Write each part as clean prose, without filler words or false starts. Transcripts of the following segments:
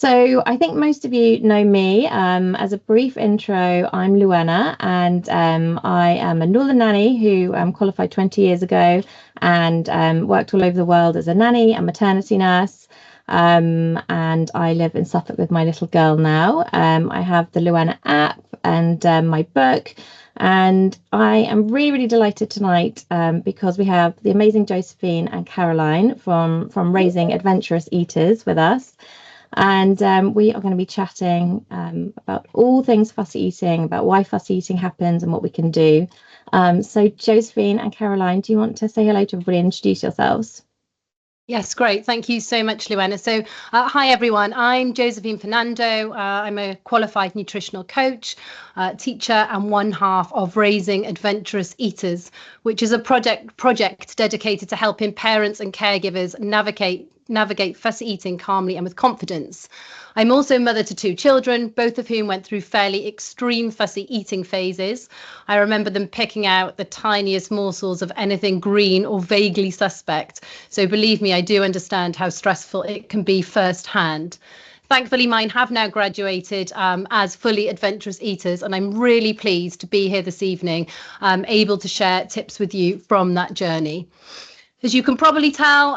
So I think most of you know me. As a brief intro, I'm Louenna, and I am a Northern nanny who qualified 20 years ago and worked all over the world as a nanny and maternity nurse. And I live in Suffolk with my little girl now. I have the Louenna app and my book. And I am really, really delighted tonight because we have the amazing Josephine and Caroline from Raising Adventurous Eaters with us. And we are going to be chatting about all things fussy eating, about why fussy eating happens and what we can do. So Josephine and Caroline, do you want to say hello to everybody and introduce yourselves? Yes, great. Thank you so much, Louenna. So, hi everyone. I'm Josephine Fernando. I'm a qualified nutritional coach, teacher, and one half of Raising Adventurous Eaters, which is a project dedicated to helping parents and caregivers navigate fussy eating calmly and with confidence. I'm also mother to two children, both of whom went through fairly extreme fussy eating phases. I remember them picking out the tiniest morsels of anything green or vaguely suspect. So believe me, I do understand how stressful it can be firsthand. Thankfully, mine have now graduated as fully adventurous eaters, and I'm really pleased to be here this evening, able to share tips with you from that journey. As you can probably tell,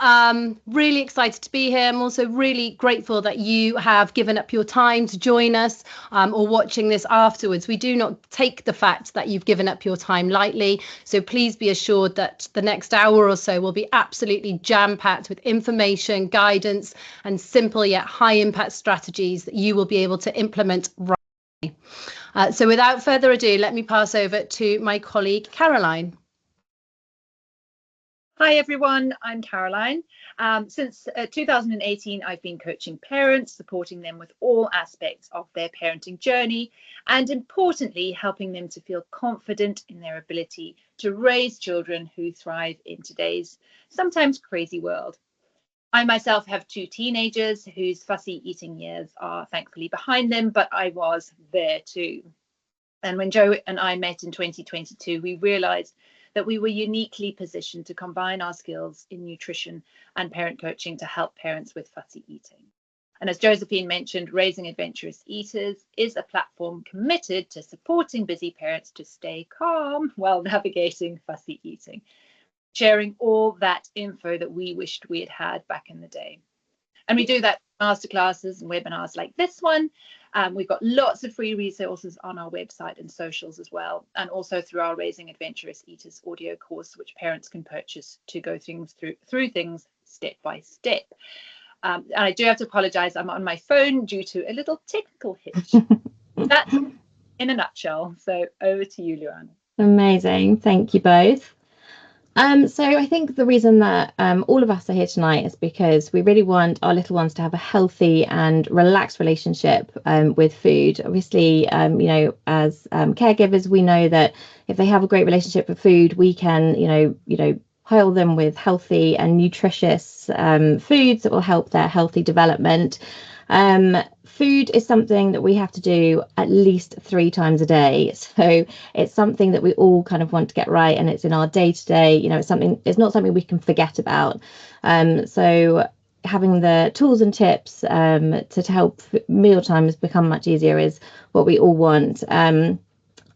really excited to be here. I'm also really grateful that you have given up your time to join us or watching this afterwards. We do not take the fact that you've given up your time lightly. So please be assured that the next hour or so will be absolutely jam-packed with information, guidance, and simple yet high-impact strategies that you will be able to implement right away. So without further ado, let me pass over to my colleague, Caroline. Hi everyone, I'm Caroline. Since 2018, I've been coaching parents, supporting them with all aspects of their parenting journey, and importantly, helping them to feel confident in their ability to raise children who thrive in today's sometimes crazy world. I myself have two teenagers whose fussy eating years are thankfully behind them, but I was there too. And when Joe and I met in 2022, we realized that we were uniquely positioned to combine our skills in nutrition and parent coaching to help parents with fussy eating. And as Josephine mentioned, Raising Adventurous Eaters is a platform committed to supporting busy parents to stay calm while navigating fussy eating, sharing all that info that we wished we had had back in the day. And we do that in masterclasses and webinars like this one. We've got lots of free resources on our website and socials as well, and also through our Raising Adventurous Eaters audio course, which parents can purchase to go through things step by step. And I do have to apologize, I'm on my phone due to a little technical hitch. That's in a nutshell. So over to you, Louenna. Amazing. Thank you both. So I think the reason that all of us are here tonight is because we really want our little ones to have a healthy and relaxed relationship with food. Obviously, as caregivers, we know that if they have a great relationship with food, we can, pile them with healthy and nutritious foods that will help their healthy development. Food is something that we have to do at least 3 times a day. So it's something that we all kind of want to get right, and it's in our day to day, it's not something we can forget about. So having the tools and tips to help meal times become much easier is what we all want.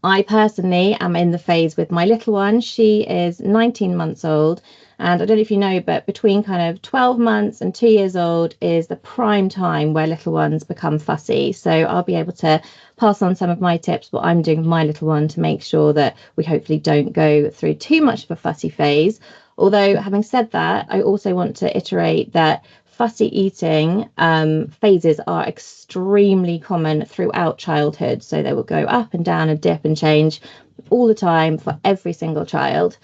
I personally am in the phase with my little one. She is 19 months old. And I don't know if you know, but between kind of 12 months and 2 years old is the prime time where little ones become fussy. So I'll be able to pass on some of my tips, what I'm doing with my little one to make sure that we hopefully don't go through too much of a fussy phase. Although having said that, I also want to iterate that fussy eating phases are extremely common throughout childhood. So they will go up and down and dip and change all the time for every single child.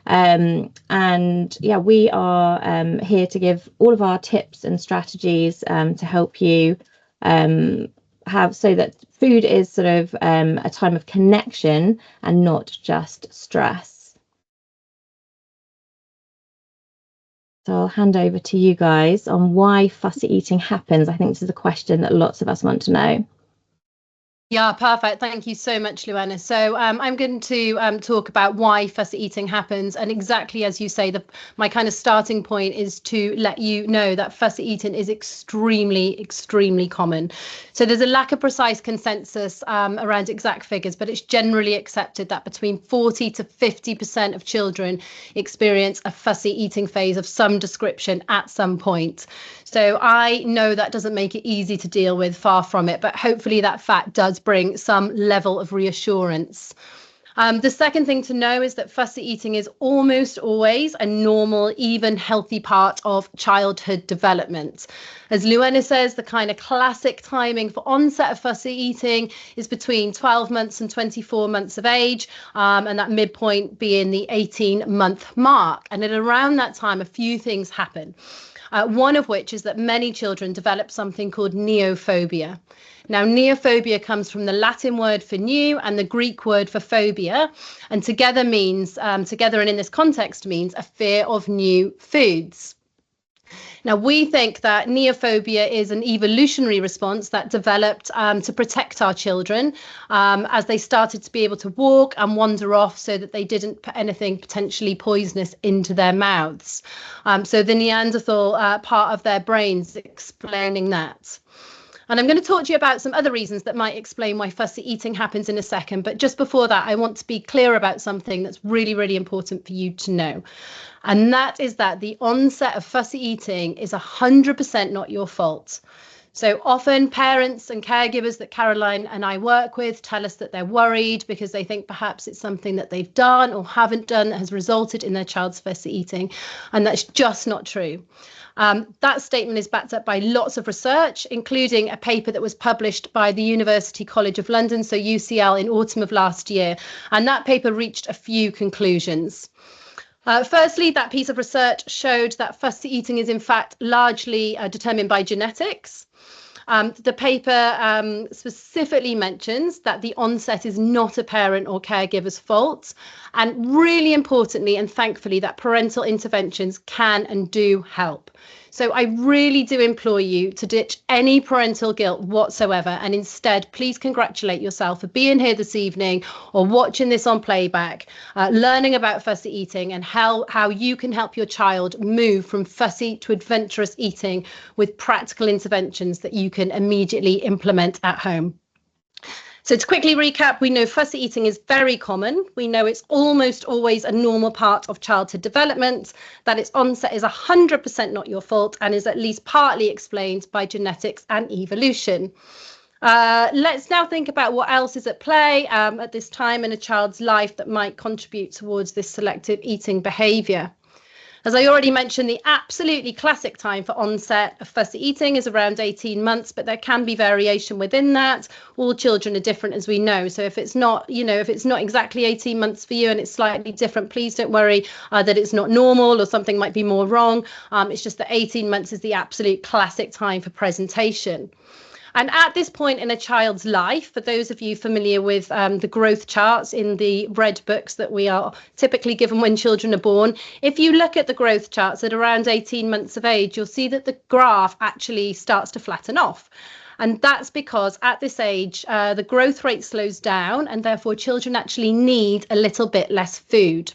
And yeah, we are here to give all of our tips and strategies to help you have so that food is sort of a time of connection and not just stress. So I'll hand over to you guys on why fussy eating happens. I think this is a question that lots of us want to know. Yeah, perfect. Thank you so much, Louenna. So I'm going to talk about why fussy eating happens. And exactly as you say, my kind of starting point is to let you know that fussy eating is extremely, extremely common. So there's a lack of precise consensus around exact figures, but it's generally accepted that between 40 to 50% of children experience a fussy eating phase of some description at some point. So I know that doesn't make it easy to deal with, far from it, but hopefully that fact does bring some level of reassurance. The second thing to know is that fussy eating is almost always a normal, even healthy part of childhood development. As Louenna says, the kind of classic timing for onset of fussy eating is between 12 months and 24 months of age, and that midpoint being the 18-month mark. And at around that time, a few things happen. One of which is that many children develop something called neophobia. Now, neophobia comes from the Latin word for new and the Greek word for phobia, and together and in this context means a fear of new foods. Now, we think that neophobia is an evolutionary response that developed to protect our children as they started to be able to walk and wander off so that they didn't put anything potentially poisonous into their mouths. So the Neanderthal part of their brains explaining that. And I'm going to talk to you about some other reasons that might explain why fussy eating happens in a second. But just before that, I want to be clear about something that's really, really important for you to know. And that is that the onset of fussy eating is 100% not your fault. So often parents and caregivers that Caroline and I work with tell us that they're worried because they think perhaps it's something that they've done or haven't done that has resulted in their child's fussy eating. And that's just not true. That statement is backed up by lots of research, including a paper that was published by the University College of London, so UCL, in autumn of last year. And that paper reached a few conclusions. Firstly, that piece of research showed that fussy eating is in fact largely determined by genetics. The paper specifically mentions that the onset is not a parent or caregiver's fault. And really importantly, and thankfully, that parental interventions can and do help. So I really do implore you to ditch any parental guilt whatsoever. And instead, please congratulate yourself for being here this evening or watching this on playback, learning about fussy eating and how you can help your child move from fussy to adventurous eating with practical interventions that you can immediately implement at home. So to quickly recap, we know fussy eating is very common. We know it's almost always a normal part of childhood development, that its onset is 100% not your fault and is at least partly explained by genetics and evolution. Let's now think about what else is at play at this time in a child's life that might contribute towards this selective eating behaviour. As I already mentioned, the absolutely classic time for onset of fussy eating is around 18 months, but there can be variation within that. All children are different, as we know. So if it's not, if it's not exactly 18 months for you and it's slightly different, please don't worry that it's not normal or something might be more wrong. It's just that 18 months is the absolute classic time for presentation. And at this point in a child's life, for those of you familiar with the growth charts in the red books that we are typically given when children are born, if you look at the growth charts at around 18 months of age, you'll see that the graph actually starts to flatten off. And that's because at this age, the growth rate slows down and therefore children actually need a little bit less food.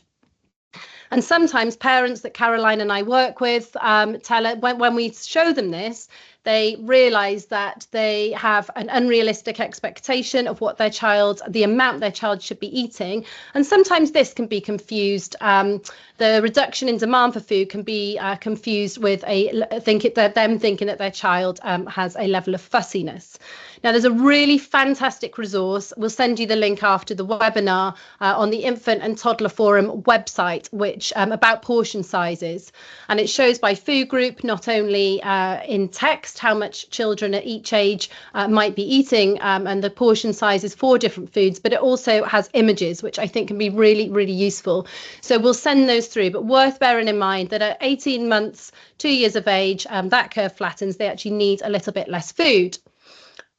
And sometimes parents that Caroline and I work with tell us when we show them this, they realise that they have an unrealistic expectation of what the amount their child should be eating. And sometimes this can be confused. The reduction in demand for food can be confused with them thinking that their child has a level of fussiness. Now, there's a really fantastic resource. We'll send you the link after the webinar on the Infant and Toddler Forum website, which about portion sizes. And it shows by food group, not only in text, how much children at each age might be eating and the portion sizes for different foods, but it also has images, which I think can be really, really useful. So we'll send those through, but worth bearing in mind that at 18 months, 2 years of age, that curve flattens, they actually need a little bit less food.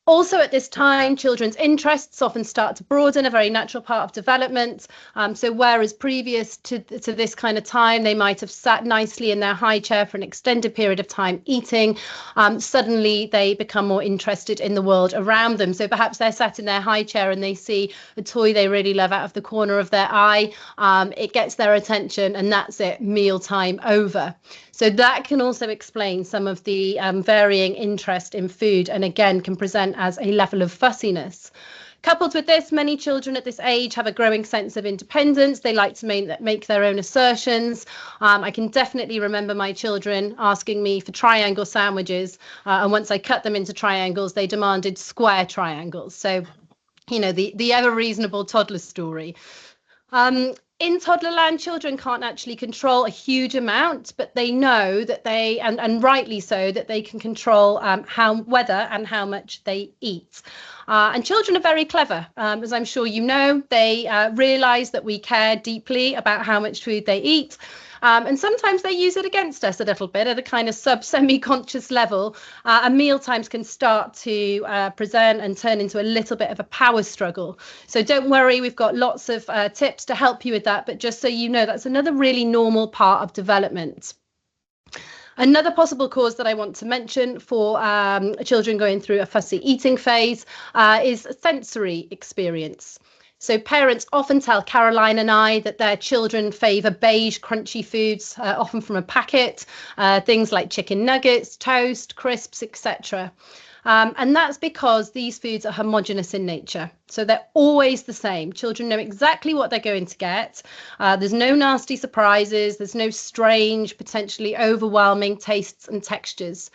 Also at this time, children's interests often start to broaden, a very natural part of development. So whereas previous to this kind of time, they might have sat nicely in their high chair for an extended period of time eating, suddenly they become more interested in the world around them. So perhaps they're sat in their high chair and they see a toy they really love out of the corner of their eye. It gets their attention and that's it, mealtime over. So that can also explain some of the varying interest in food, and again can present as a level of fussiness. Coupled with this, many children at this age have a growing sense of independence. They like to make their own assertions. I can definitely remember my children asking me for triangle sandwiches, and once I cut them into triangles, they demanded square triangles. So, you know, the ever reasonable toddler story. In toddlerland, children can't actually control a huge amount, but they know that they, and rightly so, that they can control whether and how much they eat. And children are very clever. As I'm sure you know, they realise that we care deeply about how much food they eat. And sometimes they use it against us a little bit at a kind of semi-conscious level. And meal times can start to present and turn into a little bit of a power struggle. So don't worry, we've got lots of tips to help you with that. But just so you know, that's another really normal part of development. Another possible cause that I want to mention for children going through a fussy eating phase is sensory experience. So parents often tell Caroline and I that their children favour beige, crunchy foods, often from a packet, things like chicken nuggets, toast, crisps, etc. And that's because these foods are homogenous in nature. So they're always the same. Children know exactly what they're going to get. There's no nasty surprises. There's no strange, potentially overwhelming tastes and textures,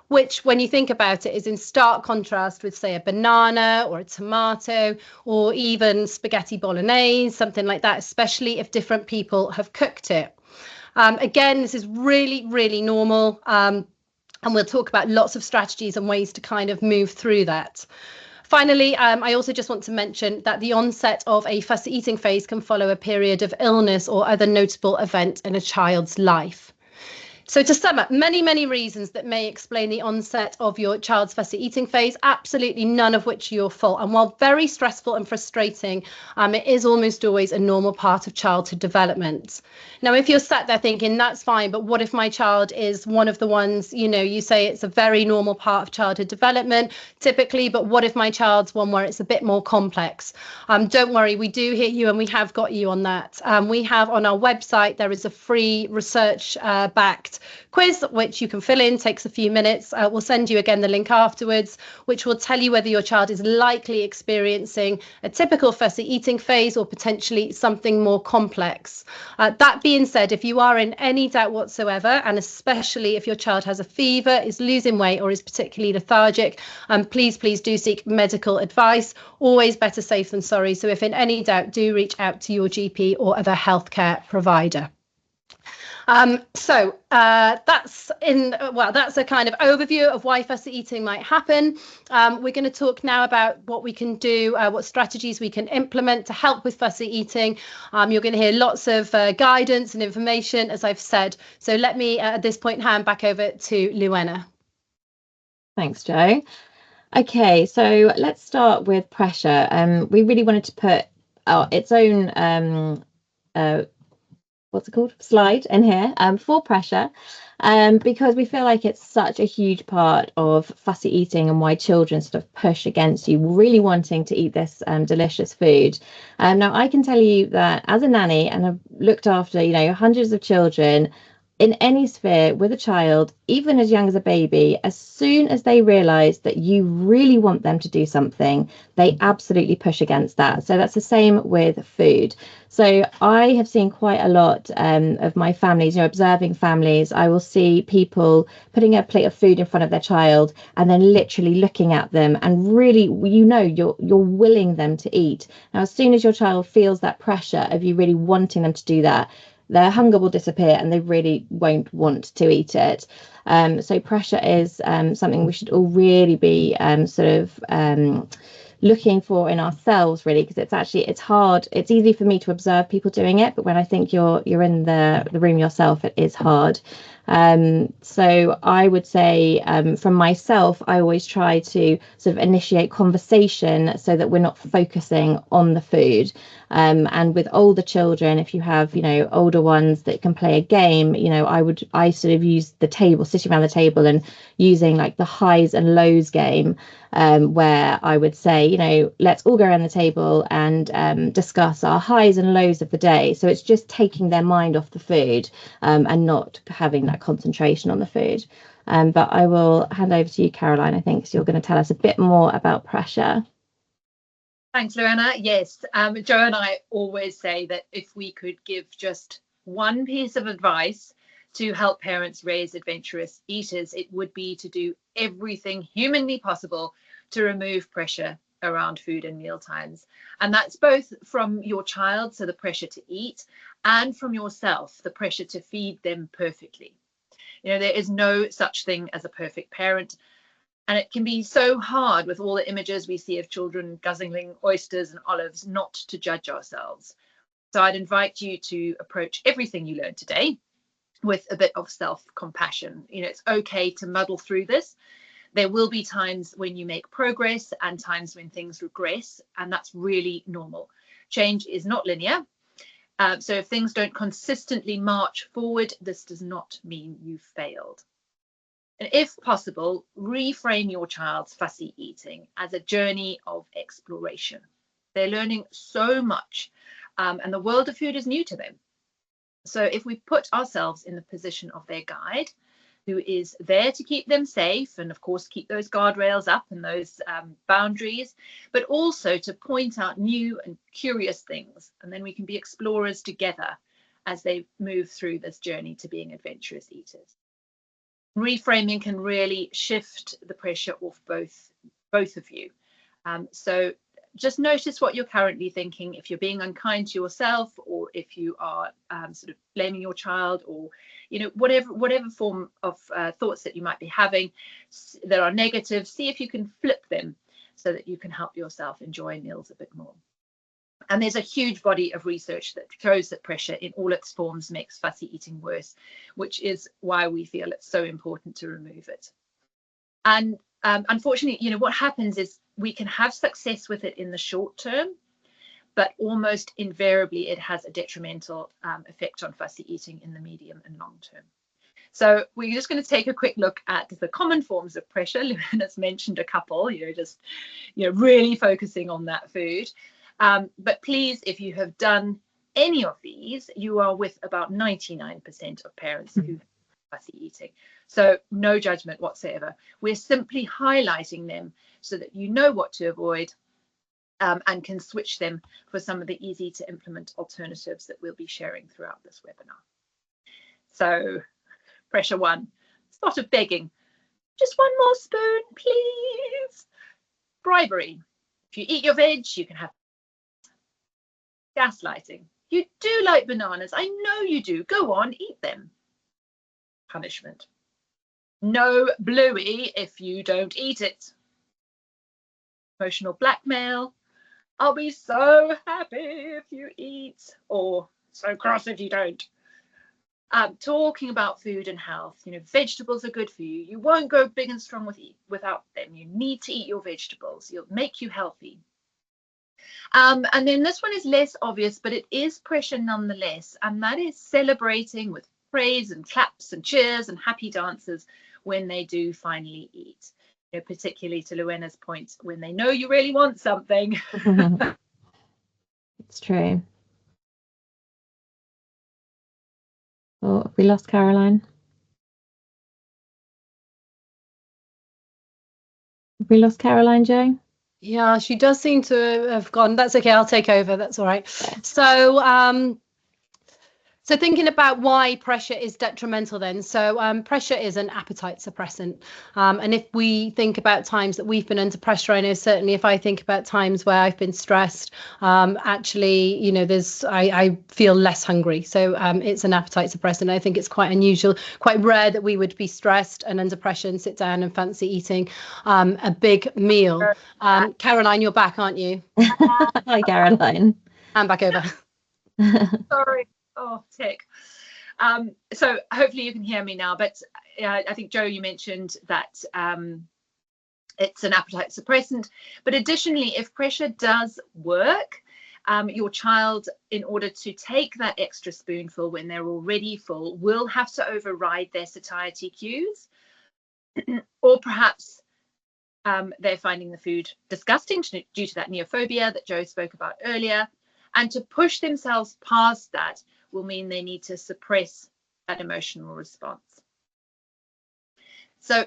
which, when you think about it, is in stark contrast with, say, a banana or a tomato or even spaghetti bolognese, something like that, especially if different people have cooked it. Again, this is really, really normal. And we'll talk about lots of strategies and ways to kind of move through that. Finally, I also just want to mention that the onset of a fussy eating phase can follow a period of illness or other notable event in a child's life. So to sum up, many, many reasons that may explain the onset of your child's fussy eating phase, absolutely none of which are your fault. And while very stressful and frustrating, it is almost always a normal part of childhood development. Now, if you're sat there thinking, that's fine, but what if my child is one of the ones, you know, you say it's a very normal part of childhood development, typically, but what if my child's one where it's a bit more complex? Don't worry, we do hear you and we have got you on that. We have on our website, there is a free research-backed quiz which you can fill in, takes a few minutes. We'll send you again the link afterwards, which will tell you whether your child is likely experiencing a typical fussy eating phase or potentially something more complex. That being said, if you are in any doubt whatsoever, and especially if your child has a fever, is losing weight or is particularly lethargic, please do seek medical advice. Always better safe than sorry. So if in any doubt, do reach out to your GP or other healthcare provider. That's a kind of overview of why fussy eating might happen. We're going to talk now about what we can do, what strategies we can implement to help with fussy eating. You're going to hear lots of guidance and information, as I've said. So let me, at this point, hand back over to Louenna. Thanks, Jo. Okay, so let's start with pressure. We really wanted to put its own slide in here for pressure, because we feel like it's such a huge part of fussy eating and why children sort of push against you really wanting to eat this delicious food. Now I can tell you that as a nanny, and I've looked after, you know, hundreds of children in any sphere with a child, even as young as a baby, as soon as they realise that you really want them to do something, they absolutely push against that. So that's the same with food. So I have seen quite a lot of my families, you know, observing families. I will see people putting a plate of food in front of their child and then literally looking at them and really, you know, you're willing them to eat. Now, as soon as your child feels that pressure of you really wanting them to do that, their hunger will disappear and they really won't want to eat it. So pressure is something we should all really be looking for in ourselves, really, because it's hard. It's easy for me to observe people doing it, but when I think you're in the room yourself, it is hard. So I would say from myself, I always try to sort of initiate conversation so that we're not focusing on the food. And with older children, if you have, older ones that can play a game, I sort of use the table, sitting around the table and using like the highs and lows game, where I would say, let's all go around the table and discuss our highs and lows of the day. So it's just taking their mind off the food, and not having that concentration on the food. But I will hand over to you, Caroline, I think, so you're going to tell us a bit more about pressure. Thanks, Louenna. Yes, Joe and I always say that if we could give just one piece of advice to help parents raise adventurous eaters, it would be to do everything humanly possible to remove pressure around food and meal times. And that's both from your child, so the pressure to eat, and from yourself, the pressure to feed them perfectly. There is no such thing as a perfect parent. And it can be so hard with all the images we see of children guzzling oysters and olives not to judge ourselves. So I'd invite you to approach everything you learned today with a bit of self-compassion. It's okay to muddle through this. There will be times when you make progress and times when things regress, and that's really normal. Change is not linear. So if things don't consistently march forward, this does not mean you've failed. And if possible, reframe your child's fussy eating as a journey of exploration. They're learning so much, and the world of food is new to them. So if we put ourselves in the position of their guide, who is there to keep them safe and, of course, keep those guardrails up and those boundaries, but also to point out new and curious things, and then we can be explorers together as they move through this journey to being adventurous eaters. Reframing can really shift the pressure off both of you. So just notice what you're currently thinking. If you're being unkind to yourself, or if you are sort of blaming your child, or whatever form of thoughts that you might be having that are negative, see if you can flip them so that you can help yourself enjoy meals a bit more. And there's a huge body of research that shows that pressure in all its forms makes fussy eating worse, which is why we feel it's so important to remove it. And unfortunately, what happens is we can have success with it in the short term, but almost invariably it has a detrimental effect on fussy eating in the medium and long term. So we're just going to take a quick look at the common forms of pressure. Louenna's mentioned a couple, really focusing on that food. But please, if you have done any of these, you are with about 99% of parents who have fussy eating. So no judgment whatsoever. We're simply highlighting them so that you know what to avoid, and can switch them for some of the easy to implement alternatives that we'll be sharing throughout this webinar. So pressure one, sort of begging, just one more spoon, please. Bribery. If you eat your veg, you can have. Gaslighting. You do like bananas. I know you do. Go on, eat them. Punishment. No bluey if you don't eat it. Emotional blackmail. I'll be so happy if you eat, or so cross if you don't. Talking about food and health. Vegetables are good for you. You won't go big and strong without them. You need to eat your vegetables. It'll make you healthy. And then this one is less obvious, but it is pressure nonetheless, and that is celebrating with praise and claps and cheers and happy dances when they do finally eat. Particularly to Louenna's point, when they know you really want something. It's true. Oh, have we lost Caroline? Have we lost Caroline, Joe? Yeah, she does seem to have gone. That's okay. I'll take over. That's all right. So thinking about why pressure is detrimental then. So pressure is an appetite suppressant. And if we think about times that we've been under pressure, I know certainly if I think about times where I've been stressed, actually, I feel less hungry. So it's an appetite suppressant. I think it's quite unusual, quite rare that we would be stressed and under pressure and sit down and fancy eating a big meal. Caroline, you're back, aren't you? Hi, Caroline. I'm back over. Sorry. Oh, tick. So hopefully you can hear me now, but I think, Joe, you mentioned that it's an appetite suppressant. But additionally, if pressure does work, your child, in order to take that extra spoonful when they're already full, will have to override their satiety cues. Or perhaps they're finding the food disgusting due to that neophobia that Joe spoke about earlier. And to push themselves past that will mean they need to suppress that emotional response. So,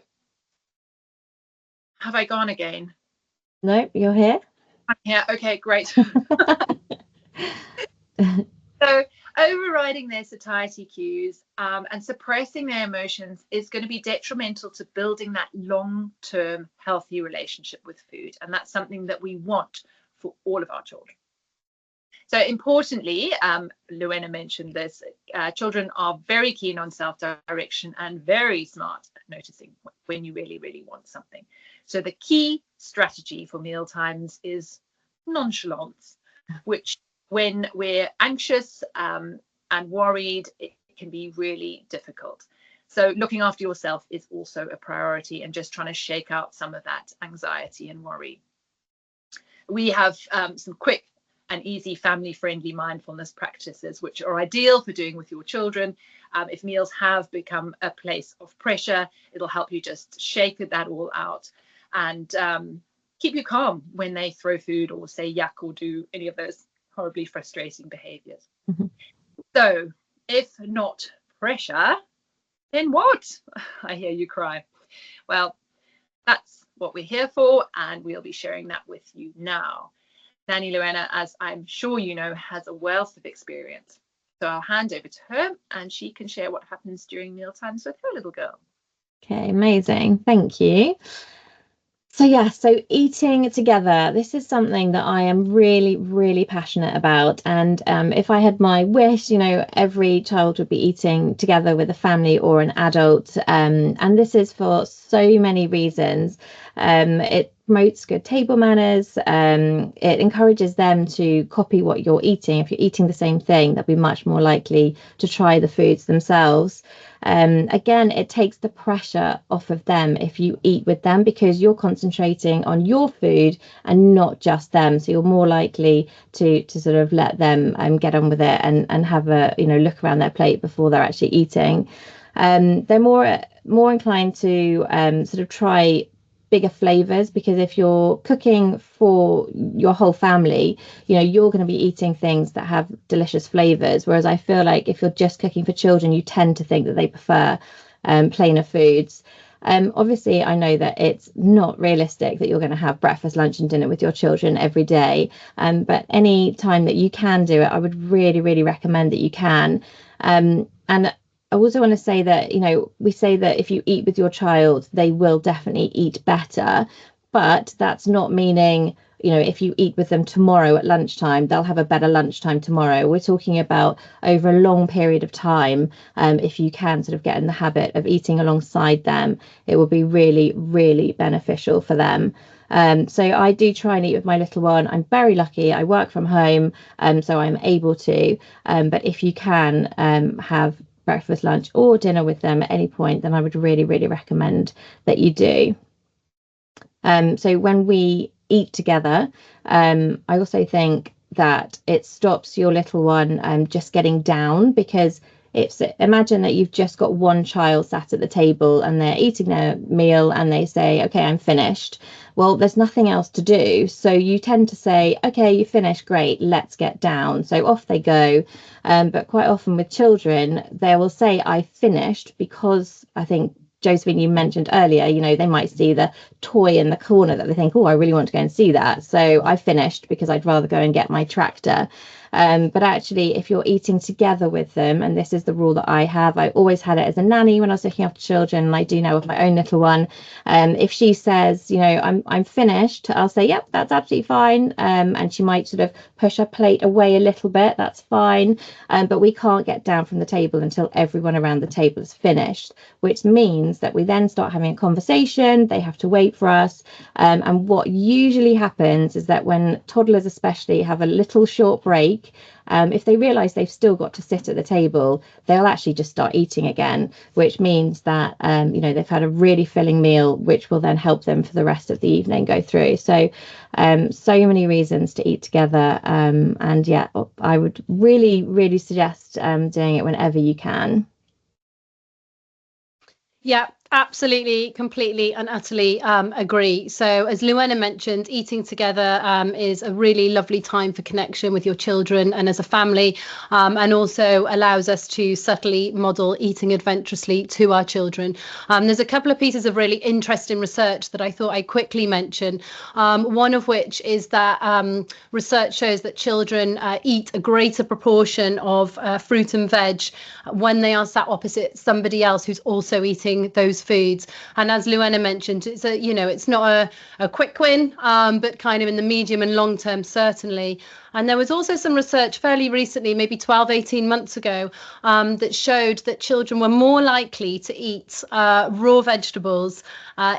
have I gone again? No, you're here. I'm here. Okay, great. So overriding their satiety cues and suppressing their emotions is going to be detrimental to building that long-term healthy relationship with food. And that's something that we want for all of our children. So importantly, Louenna mentioned this, children are very keen on self-direction and very smart at noticing when you really, really want something. So the key strategy for meal times is nonchalance, which when we're anxious and worried, it can be really difficult. So looking after yourself is also a priority, and just trying to shake out some of that anxiety and worry. We have some quick and easy family-friendly mindfulness practices, which are ideal for doing with your children. If meals have become a place of pressure, it'll help you just shake that all out and keep you calm when they throw food or say yuck or do any of those horribly frustrating behaviors. Mm-hmm. So if not pressure, then what? I hear you cry. Well, that's what we're here for, and we'll be sharing that with you now. Nanny Louenna, as I'm sure you know, has a wealth of experience. So I'll hand over to her and she can share what happens during meal times with her little girl. Okay, amazing. Thank you. So yeah, so eating together, this is something that I am really, really passionate about. And if I had my wish, you know, every child would be eating together with a family or an adult. And this is for so many reasons. It promotes good table manners. It encourages them to copy what you're eating. If you're eating the same thing, they'll be much more likely to try the foods themselves. Again, it takes the pressure off of them if you eat with them, because you're concentrating on your food and not just them. So you're more likely to sort of let them get on with it and have a look around their plate before they're actually eating. They're more inclined to sort of try bigger flavors, because if you're cooking for your whole family, you're going to be eating things that have delicious flavors, whereas I feel like if you're just cooking for children, you tend to think that they prefer plainer foods. Obviously, I know that it's not realistic that you're going to have breakfast, lunch and dinner with your children every day, but any time that you can do it, I would really, really recommend that you can. And I also want to say that, we say that if you eat with your child, they will definitely eat better, but that's not meaning, if you eat with them tomorrow at lunchtime, they'll have a better lunchtime tomorrow. We're talking about over a long period of time. If you can sort of get in the habit of eating alongside them, it will be really, really beneficial for them. So I do try and eat with my little one. I'm very lucky. I work from home, so I'm able to. But if you can have breakfast, lunch or dinner with them at any point, then I would really, really recommend that you do. So when we eat together, I also think that it stops your little one just getting down, because imagine that you've just got one child sat at the table and they're eating their meal and they say, okay, I'm finished. Well, there's nothing else to do. So you tend to say, okay, you finished, great, let's get down. So off they go. But quite often with children, they will say, I finished, because I think, Josephine, you mentioned earlier, they might see the toy in the corner that they think, oh, I really want to go and see that. So I finished because I'd rather go and get my tractor. But actually, if you're eating together with them, and this is the rule that I have, I always had it as a nanny when I was looking after children, and I do now with my own little one. If she says, I'm finished, I'll say, yep, that's absolutely fine. And she might sort of push her plate away a little bit. That's fine. But we can't get down from the table until everyone around the table is finished, which means that we then start having a conversation. They have to wait for us. And what usually happens is that when toddlers especially have a little short break, week, if they realise they've still got to sit at the table, they'll actually just start eating again, which means that they've had a really filling meal, which will then help them for the rest of the evening go through. So so many reasons to eat together, and yeah, I would really suggest doing it whenever you can. Yeah, absolutely, completely and utterly agree. So as Louenna mentioned, eating together is a really lovely time for connection with your children and as a family, and also allows us to subtly model eating adventurously to our children. There's a couple of pieces of really interesting research that I thought I'd quickly mention, one of which is that research shows that children eat a greater proportion of fruit and veg when they are sat opposite somebody else who's also eating those foods. And as Louenna mentioned, it's it's not a quick win, but kind of in the medium and long term, certainly. And there was also some research fairly recently, maybe 12-18 months ago, that showed that children were more likely to eat raw vegetables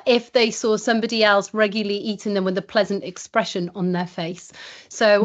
if they saw somebody else regularly eating them with a pleasant expression on their face. So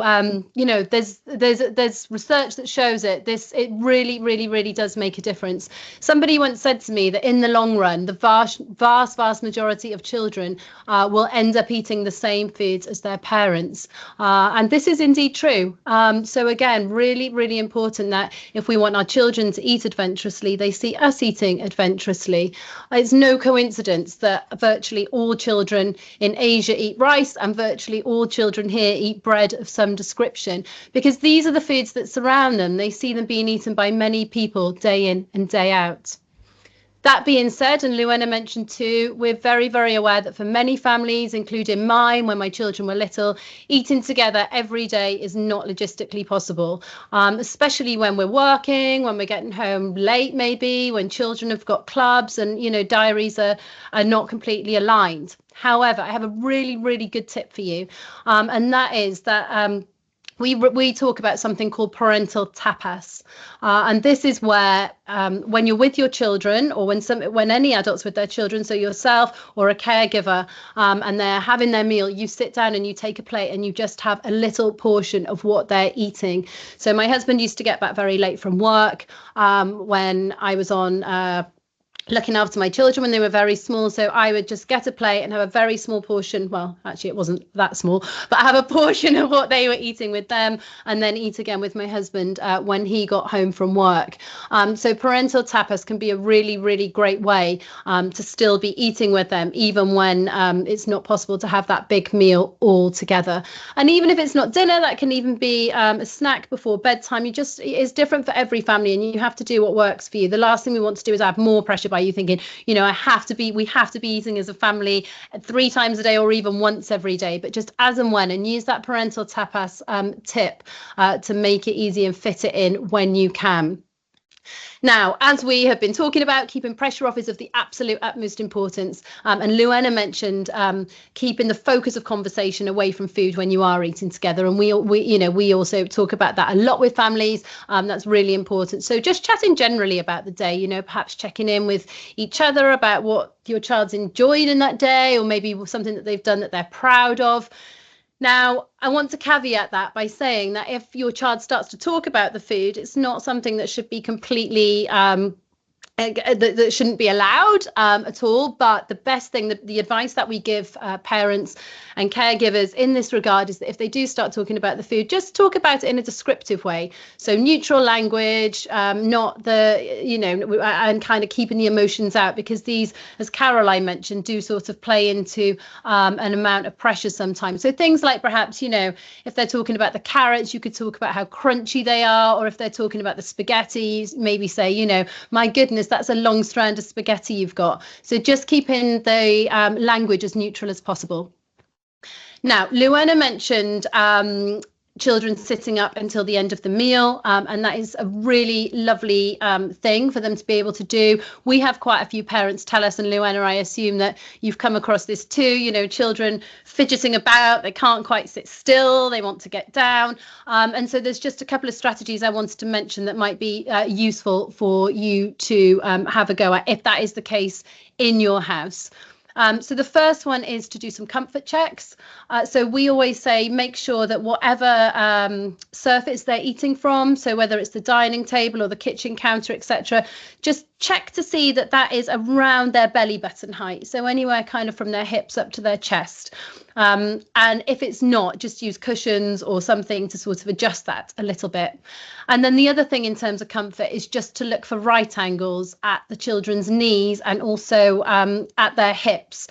there's research that shows it. It really does make a difference. Somebody once said to me that in the long run, the vast majority of children will end up eating the same foods as their parents, and this is indeed true. So again, really important that if we want our children to eat adventurously, they see us eating adventurously. It's no coincidence that virtually all children in Asia eat rice and virtually all children here eat bread of some description, because these are the foods that surround them. They see them being eaten by many people day in and day out. That being said, and Louenna mentioned too, we're very aware that for many families, including mine when my children were little, eating together every day is not logistically possible, especially when we're working, when we're getting home late, maybe when children have got clubs and diaries are not completely aligned. However, I have a really good tip for you, and that is that we talk about something called parental tapas, and this is where when you're with your children, or when any adults with their children, so yourself or a caregiver, and they're having their meal, you sit down and you take a plate and you just have a little portion of what they're eating. So my husband used to get back very late from work when I was on looking after my children when they were very small. So I would just get a plate and have a very small portion. Well, actually, it wasn't that small, but I have a portion of what they were eating with them, and then eat again with my husband when he got home from work. So parental tapas can be a really great way to still be eating with them, even when it's not possible to have that big meal all together. And even if it's not dinner, that can even be a snack before bedtime. It's different for every family, and you have to do what works for you. The last thing we want to do is add more pressure by you thinking, we have to be eating as a family 3 times a day or even once every day, but just as and when, and use that parental tapas tip to make it easy and fit it in when you can. Now, as we have been talking about, keeping pressure off is of the absolute utmost importance. And Louenna mentioned keeping the focus of conversation away from food when you are eating together. And we also talk about that a lot with families. That's really important. So just chatting generally about the day, perhaps checking in with each other about what your child's enjoyed in that day, or maybe something that they've done that they're proud of. Now, I want to caveat that by saying that if your child starts to talk about the food, it's not something that should be completely that shouldn't be allowed at all. But the best thing, the advice that we give parents and caregivers in this regard is that if they do start talking about the food, just talk about it in a descriptive way. So neutral language, not and kind of keeping the emotions out, because these, as Caroline mentioned, do sort of play into an amount of pressure sometimes. So things like perhaps, if they're talking about the carrots, you could talk about how crunchy they are, or if they're talking about the spaghetti, maybe say, my goodness, that's a long strand of spaghetti you've got. So just keeping the language as neutral as possible. Now, Louenna mentioned children sitting up until the end of the meal, and that is a really lovely thing for them to be able to do. We have quite a few parents tell us, and Louenna, I assume that you've come across this too, children fidgeting about, they can't quite sit still, they want to get down, and so there's just a couple of strategies I wanted to mention that might be useful for you to have a go at if that is the case in your house. So the first one is to do some comfort checks. So we always say make sure that whatever surface they're eating from, so whether it's the dining table or the kitchen counter, etc., just check to see that that is around their belly button height. So anywhere kind of from their hips up to their chest. And if it's not, just use cushions or something to sort of adjust that a little bit. And then the other thing in terms of comfort is just to look for right angles at the children's knees and also at their hips,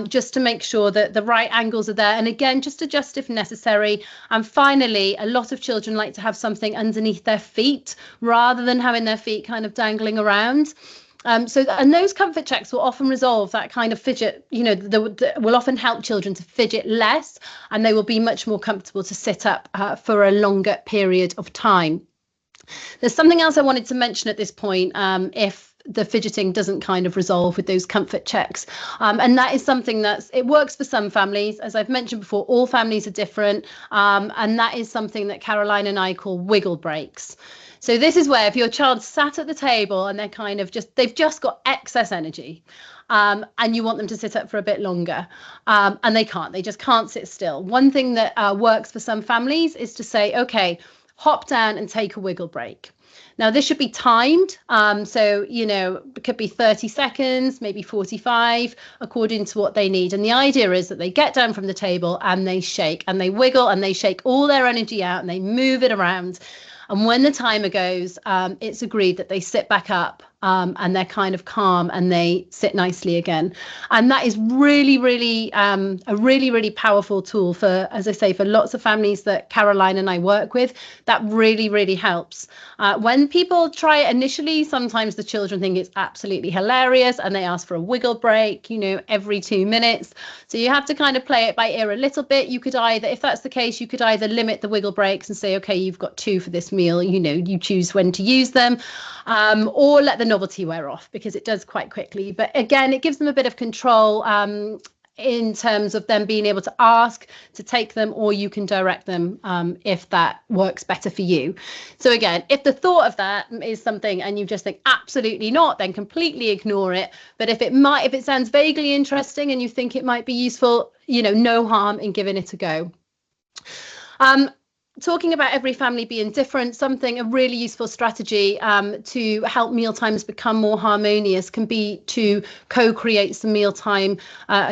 just to make sure that the right angles are there. And again, just adjust if necessary. And finally, a lot of children like to have something underneath their feet rather than having their feet kind of dangling around. And those comfort checks will often resolve that kind of fidget, will often help children to fidget less, and they will be much more comfortable to sit up for a longer period of time. There's something else I wanted to mention at this point, if the fidgeting doesn't kind of resolve with those comfort checks. And that is something it works for some families. As I've mentioned before, all families are different. And that is something that Caroline and I call wiggle breaks. So this is where if your child sat at the table and they're kind of they've just got excess energy, and you want them to sit up for a bit longer, and they just can't sit still. One thing that works for some families is to say, okay, hop down and take a wiggle break. Now, this should be timed. So, it could be 30 seconds, maybe 45, according to what they need. And the idea is that they get down from the table and they shake and they wiggle and they shake all their energy out and they move it around. And when the timer goes, it's agreed that they sit back up and they're kind of calm and they sit nicely again. And that is really, really a really, really powerful tool for, as I say, for lots of families that Caroline and I work with. That really, really helps. When people try it initially, sometimes the children think it's absolutely hilarious and they ask for a wiggle break, every 2 minutes. So you have to kind of play it by ear a little bit. You could either, if that's the case, you could either limit the wiggle breaks and say, okay, you've got 2 for this meal, you choose when to use them, or let the novelty wear off, because it does quite quickly. But again, it gives them a bit of control in terms of them being able to ask to take them, or you can direct them if that works better for you. So again, if the thought of that is something and you just think absolutely not, then completely ignore it. But if it sounds vaguely interesting and you think it might be useful, no harm in giving it a go. Talking about every family being different, a really useful strategy to help mealtimes become more harmonious can be to co-create some mealtime,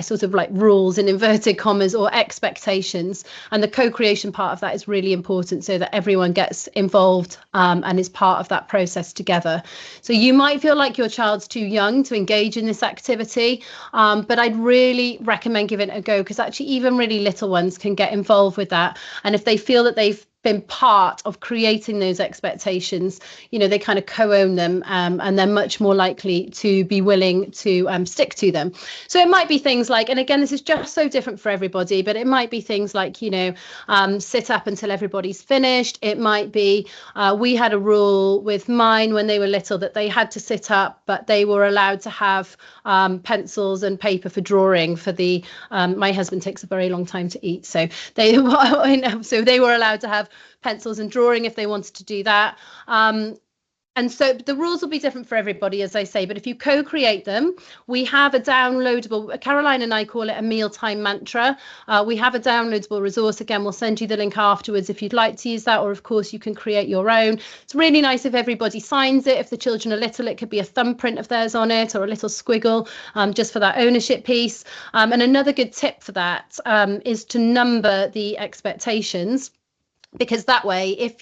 sort of like rules in inverted commas or expectations. And the co-creation part of that is really important so that everyone gets involved and is part of that process together. So you might feel like your child's too young to engage in this activity, but I'd really recommend giving it a go, because actually even really little ones can get involved with that. And if they feel that they've been part of creating those expectations, they kind of co-own them, and they're much more likely to be willing to stick to them. So it might be things like, and again, this is just so different for everybody, but it might be things like, sit up until everybody's finished. It might be, we had a rule with mine when they were little that they had to sit up, but they were allowed to have pencils and paper for drawing for my husband takes a very long time to eat. So they were allowed to have pencils and drawing if they wanted to do that. And so the rules will be different for everybody, as I say, but if you co-create them, we have a downloadable, Caroline and I call it a mealtime mantra. We have a downloadable resource. Again, we'll send you the link afterwards if you'd like to use that, or of course you can create your own. It's really nice if everybody signs it. If the children are little, it could be a thumbprint of theirs on it or a little squiggle, just for that ownership piece. And another good tip for that is to number the expectations. Because that way,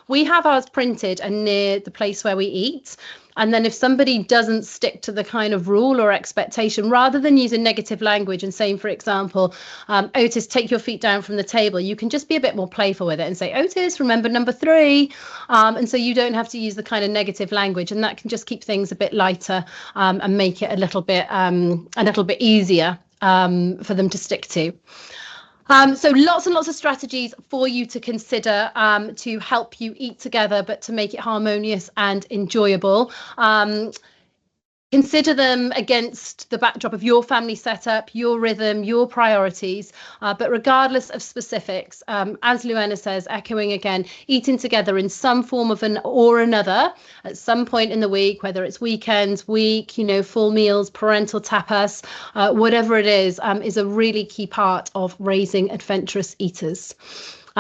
we have ours printed and near the place where we eat. And then if somebody doesn't stick to the kind of rule or expectation, rather than using negative language and saying, for example, Otis, take your feet down from the table, you can just be a bit more playful with it and say, Otis, remember number 3. And so you don't have to use the kind of negative language, and that can just keep things a bit lighter and make it a little bit easier for them to stick to. So lots and lots of strategies for you to consider to help you eat together, but to make it harmonious and enjoyable. Consider them against the backdrop of your family setup, your rhythm, your priorities, but regardless of specifics, as Louenna says, echoing again, eating together in some form of an or another at some point in the week, whether it's weekends, full meals, parental tapas, whatever it is a really key part of raising adventurous eaters.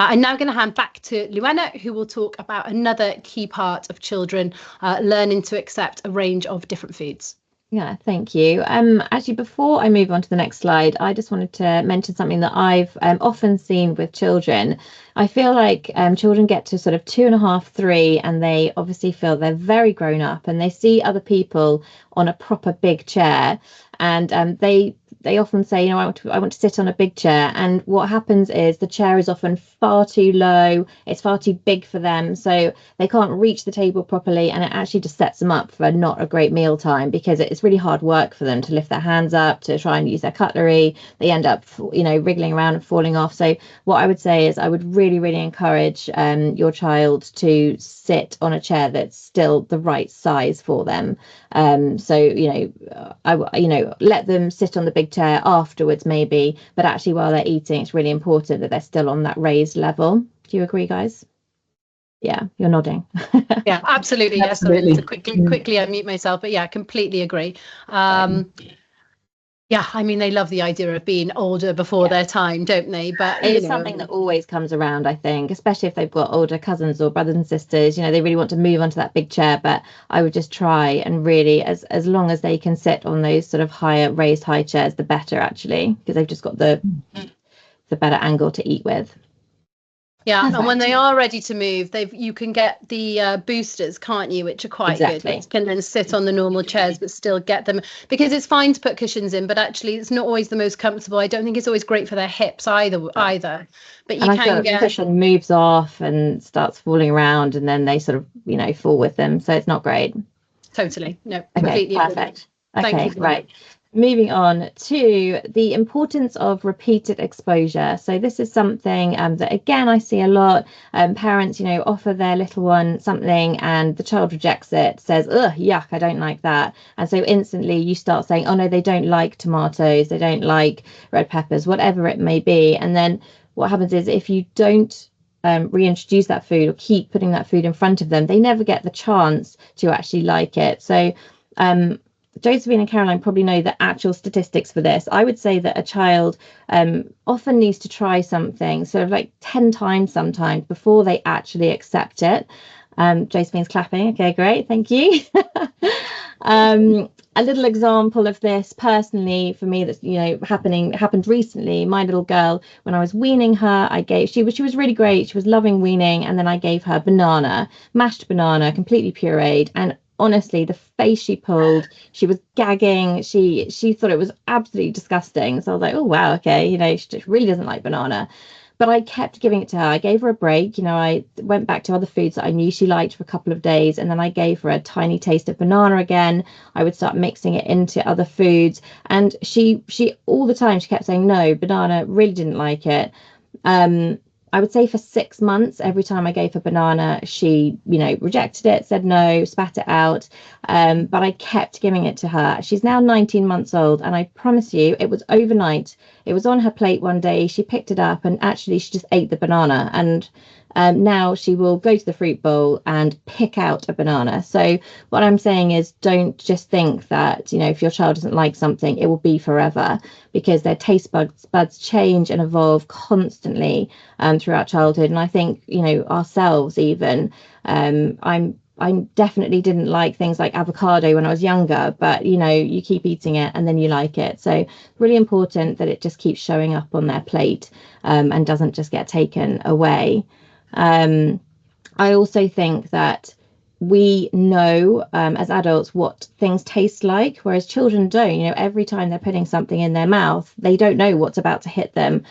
I'm now going to hand back to Louenna, who will talk about another key part of children learning to accept a range of different foods. Yeah, thank you. Actually, before I move on to the next slide, I just wanted to mention something that I've often seen with children. I feel like children get to sort of 2.5, 3, and they obviously feel they're very grown up, and they see other people on a proper big chair, and they often say, you know, I want to sit on a big chair. And what happens is the chair is often far too low. It's far too big for them. So they can't reach the table properly. And it actually just sets them up for not a great meal time, because it's really hard work for them to lift their hands up, to try and use their cutlery. They end up, wriggling around and falling off. So what I would say is I would really, really encourage your child to sit on a chair that's still the right size for them. Let them sit on the big chair afterwards maybe, but actually while they're eating, it's really important that they're still on that raised level. Do you agree, guys? Yeah, you're nodding. Yeah, absolutely. Yes, Absolutely. So quickly unmute myself, but yeah, completely agree. Yeah, I mean, they love the idea of being older before their time, don't they? But it's something that always comes around, I think, especially if they've got older cousins or brothers and sisters. They really want to move onto that big chair, but I would just try and really, as long as they can sit on those sort of raised high chairs, the better, actually, because they've just got the better angle to eat with. Yeah, perfect. And when they are ready to move, you can get the boosters, can't you, which are quite good, which can then sit on the normal chairs but still get them, because it's fine to put cushions in, but actually it's not always the most comfortable. I don't think it's always great for their hips either. But you can get, the cushion moves off and starts falling around, and then they sort of fall with them, so it's not great. Totally. No, okay, completely perfect. Okay, thank you. Right. Moving on to the importance of repeated exposure. So this is something that, again, I see a lot. Parents, offer their little one something and the child rejects it, says, ugh, yuck, I don't like that. And so instantly you start saying, oh, no, they don't like tomatoes, they don't like red peppers, whatever it may be. And then what happens is, if you don't reintroduce that food or keep putting that food in front of them, they never get the chance to actually like it. So Josephine and Caroline probably know the actual statistics for this. I would say that a child often needs to try something sort of like 10 times sometimes before they actually accept it. Josephine's clapping. Okay, great. Thank you. A little example of this personally for me that's happened recently. My little girl, when I was weaning her, she was really great. She was loving weaning, and then I gave her mashed banana, completely pureed, and honestly, the face she pulled, she was gagging. She thought it was absolutely disgusting. So I was like, oh wow, okay, she just really doesn't like banana. But I kept giving it to her. I gave her a break. I went back to other foods that I knew she liked for a couple of days, and then I gave her a tiny taste of banana again. I would start mixing it into other foods, and she all the time she kept saying no, banana, really didn't like it. I would say for 6 months, every time I gave her banana, she, rejected it, said no, spat it out. But I kept giving it to her. She's now 19 months old, and I promise you, it was overnight. It was on her plate one day. She picked it up, and actually she just ate the banana. And now she will go to the fruit bowl and pick out a banana. So what I'm saying is, don't just think that, if your child doesn't like something, it will be forever, because their taste buds change and evolve constantly throughout childhood. And I think, ourselves even, I definitely didn't like things like avocado when I was younger, but you keep eating it and then you like it. So really important that it just keeps showing up on their plate and doesn't just get taken away. I also think that we know as adults what things taste like, whereas children don't. Every time they're putting something in their mouth, they don't know what's about to hit them.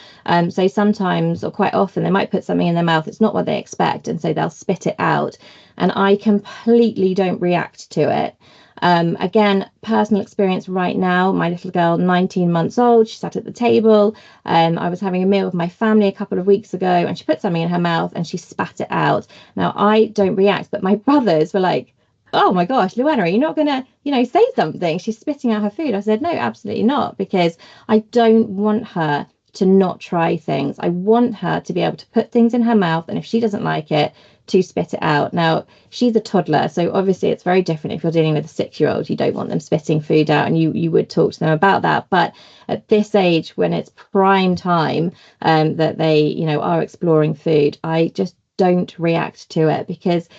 So sometimes, or quite often, they might put something in their mouth, it's not what they expect, and so they'll spit it out. And I completely don't react to it. Again, personal experience right now, my little girl, 19 months old, she sat at the table. I was having a meal with my family a couple of weeks ago, and she put something in her mouth and she spat it out. Now, I don't react, but my brothers were like, oh my gosh, Louenna, are you not going to, say something? She's spitting out her food. I said, no, absolutely not, because I don't want her to not try things. I want her to be able to put things in her mouth, and if she doesn't like it, to spit it out. Now, she's a toddler, so obviously it's very different. If you're dealing with a 6-year-old, you don't want them spitting food out, and you would talk to them about that. But at this age, when it's prime time, that they, are exploring food, I just don't react to it, because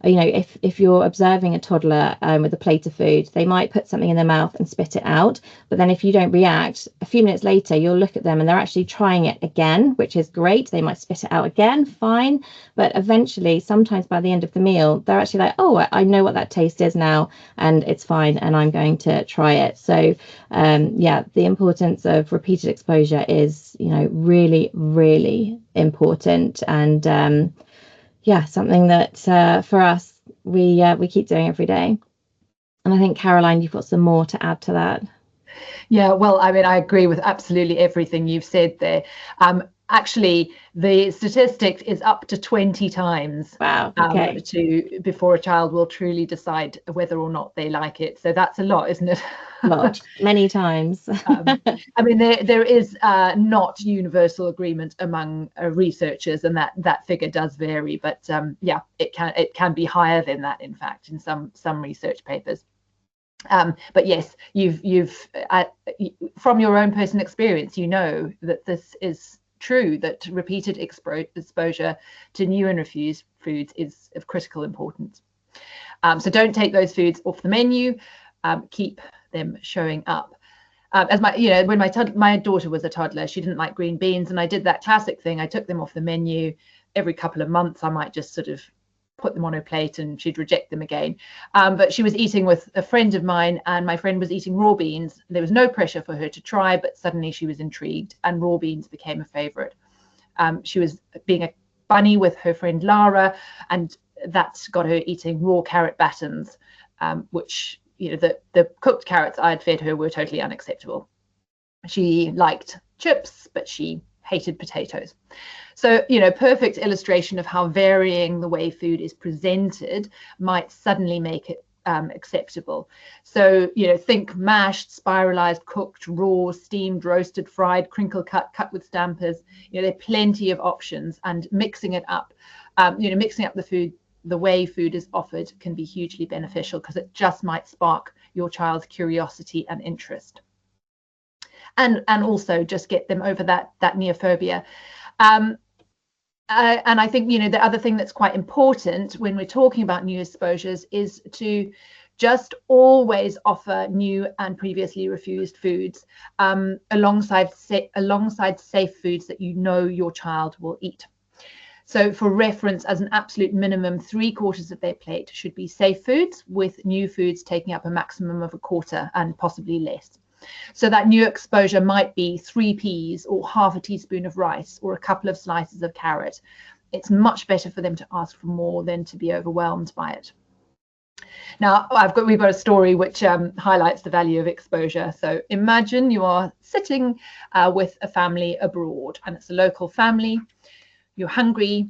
if you're observing a toddler with a plate of food, they might put something in their mouth and spit it out. But then if you don't react, a few minutes later, you'll look at them and they're actually trying it again, which is great. They might spit it out again, fine. But eventually, sometimes by the end of the meal, they're actually like, oh, I know what that taste is now, and it's fine, and I'm going to try it. So, the importance of repeated exposure is, really, really important. And something that for us, we keep doing every day. And I think, Caroline, you've got some more to add to that. Yeah, well, I mean, I agree with absolutely everything you've said there. Actually, the statistic is up to 20 times. Wow. Okay. Before a child will truly decide whether or not they like it. So that's a lot, isn't it? A lot, many times. I mean, there is not universal agreement among researchers, and that figure does vary. But it can be higher than that, in fact, in some research papers. But yes, you've from your own personal experience, that this is true, that repeated exposure to new and refused foods is of critical importance. So don't take those foods off the menu. Keep them showing up. As when my daughter was a toddler, she didn't like green beans, and I did that classic thing. I took them off the menu. Every couple of months, I might just sort of put them on her plate, and she'd reject them again. But she was eating with a friend of mine, and my friend was eating raw beans. There was no pressure for her to try, but suddenly she was intrigued, and raw beans became a favorite. She was being a bunny with her friend Lara, and that's got her eating raw carrot battens, which, the cooked carrots I had fed her were totally unacceptable. She liked chips, but she hated potatoes. So, perfect illustration of how varying the way food is presented might suddenly make it acceptable. So, think mashed, spiralized, cooked, raw, steamed, roasted, fried, crinkle cut with stampers. There are plenty of options, and mixing it up, mixing up the food, the way food is offered, can be hugely beneficial, because it just might spark your child's curiosity and interest. And also just get them over that neophobia. And I think, the other thing that's quite important when we're talking about new exposures is to just always offer new and previously refused foods alongside safe foods that your child will eat. So for reference, as an absolute minimum, 3/4 of their plate should be safe foods, with new foods taking up a maximum of 1/4 and possibly less. So that new exposure might be 3 peas or half a teaspoon of rice or a couple of slices of carrot. It's much better for them to ask for more than to be overwhelmed by it. Now, we've got a story which highlights the value of exposure. So imagine you are sitting with a family abroad, and it's a local family. You're hungry,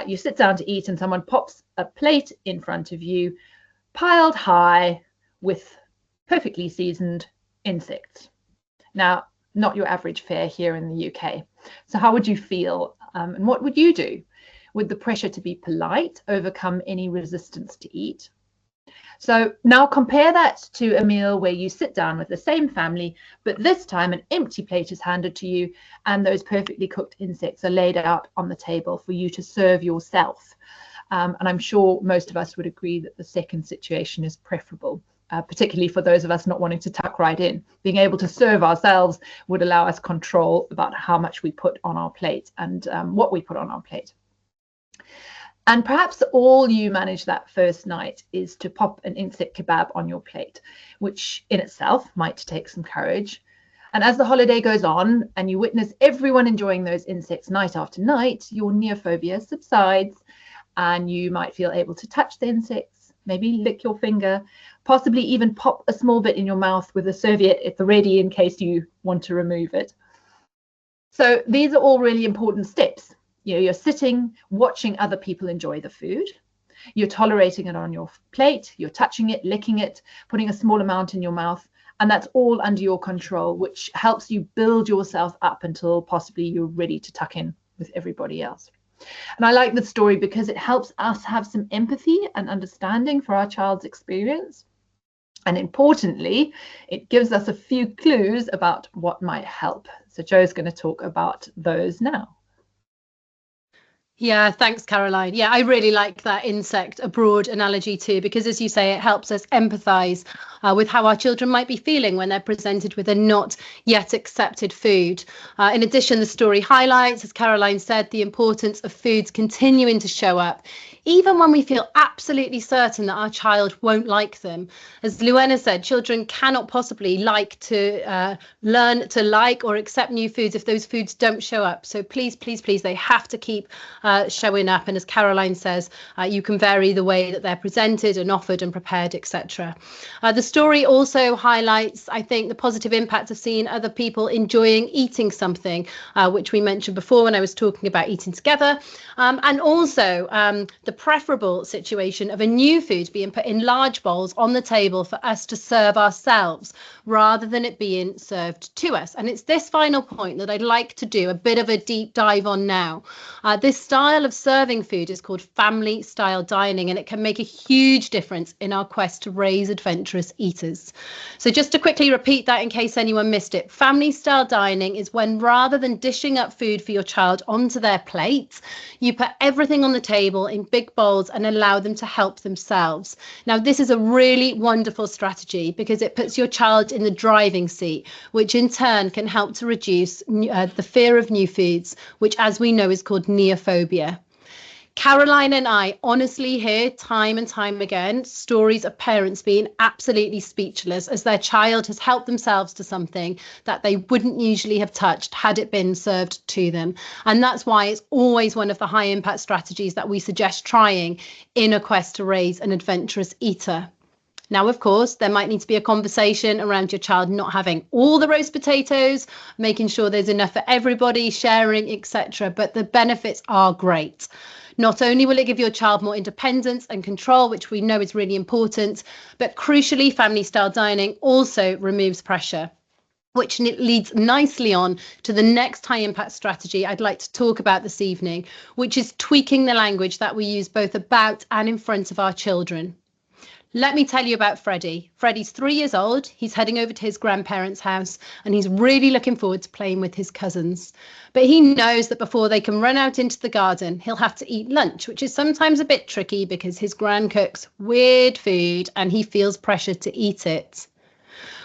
you sit down to eat, and someone pops a plate in front of you, piled high with perfectly seasoned insects. Now, not your average fare here in the UK. So how would you feel, and what would you do? Would the pressure to be polite overcome any resistance to eat? So now compare that to a meal where you sit down with the same family, but this time an empty plate is handed to you, and those perfectly cooked insects are laid out on the table for you to serve yourself. And I'm sure most of us would agree that the second situation is preferable, particularly for those of us not wanting to tuck right in. Being able to serve ourselves would allow us control about how much we put on our plate and what we put on our plate. And perhaps all you manage that first night is to pop an insect kebab on your plate, which in itself might take some courage. And as the holiday goes on and you witness everyone enjoying those insects night after night, your neophobia subsides, and you might feel able to touch the insects, maybe lick your finger, possibly even pop a small bit in your mouth with a serviette at the ready in case you want to remove it. So these are all really important steps. You're sitting, watching other people enjoy the food. You're tolerating it on your plate, you're touching it, licking it, putting a small amount in your mouth, and that's all under your control, which helps you build yourself up until possibly you're ready to tuck in with everybody else. And I like the story because it helps us have some empathy and understanding for our child's experience. And importantly, it gives us a few clues about what might help. So Jo's going to talk about those now. Yeah, thanks, Caroline. Yeah, I really like that insect abroad analogy too, because as you say, it helps us empathise with how our children might be feeling when they're presented with a not yet accepted food. In addition, the story highlights, as Caroline said, the importance of foods continuing to show up, even when we feel absolutely certain that our child won't like them. As Louenna said, children cannot possibly like to learn to like or accept new foods if those foods don't show up. So please, please, please, they have to keep showing up. And as Caroline says, you can vary the way that they're presented and offered and prepared, etc. The story also highlights, I think, the positive impact of seeing other people enjoying eating something, which we mentioned before when I was talking about eating together, and also the preferable situation of a new food being put in large bowls on the table for us to serve ourselves rather than it being served to us. And it's this final point that I'd like to do a bit of a deep dive on now. This style of serving food is called family style dining, and it can make a huge difference in our quest to raise adventurous eaters. So just to quickly repeat that in case anyone missed it, family style dining is when rather than dishing up food for your child onto their plate, you put everything on the table in big bowls and allow them to help themselves. Now, this is a really wonderful strategy because it puts your child in the driving seat, which in turn can help to reduce the fear of new foods, which, as we know, is called neophobia. Caroline and I honestly hear time and time again stories of parents being absolutely speechless as their child has helped themselves to something that they wouldn't usually have touched had it been served to them. And that's why it's always one of the high impact strategies that we suggest trying in a quest to raise an adventurous eater. Now, of course, there might need to be a conversation around your child not having all the roast potatoes, making sure there's enough for everybody, sharing, etc. But the benefits are great. Not only will it give your child more independence and control, which we know is really important, but crucially, family style dining also removes pressure, which leads nicely on to the next high impact strategy I'd like to talk about this evening, which is tweaking the language that we use both about and in front of our children. Let me tell you about Freddie. Freddie's 3 years old. He's heading over to his grandparents' house and he's really looking forward to playing with his cousins. But he knows that before they can run out into the garden, he'll have to eat lunch, which is sometimes a bit tricky because his gran cooks weird food and he feels pressure to eat it.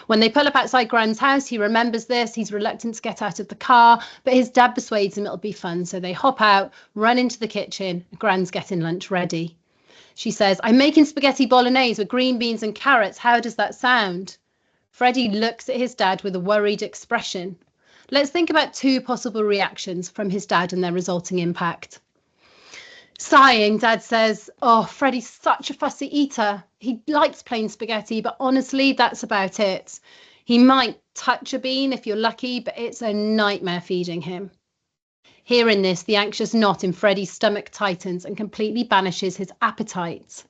When they pull up outside Gran's house, he remembers this. He's reluctant to get out of the car, but his dad persuades him it'll be fun. So they hop out, run into the kitchen. Gran's getting lunch ready. She says, "I'm making spaghetti bolognese with green beans and carrots. How does that sound?" Freddie looks at his dad with a worried expression. Let's think about two possible reactions from his dad and their resulting impact. Sighing, Dad says, "Oh, Freddie's such a fussy eater. He likes plain spaghetti, but honestly, that's about it. He might touch a bean if you're lucky, but it's a nightmare feeding him." Hearing this, the anxious knot in Freddie's stomach tightens and completely banishes his appetite.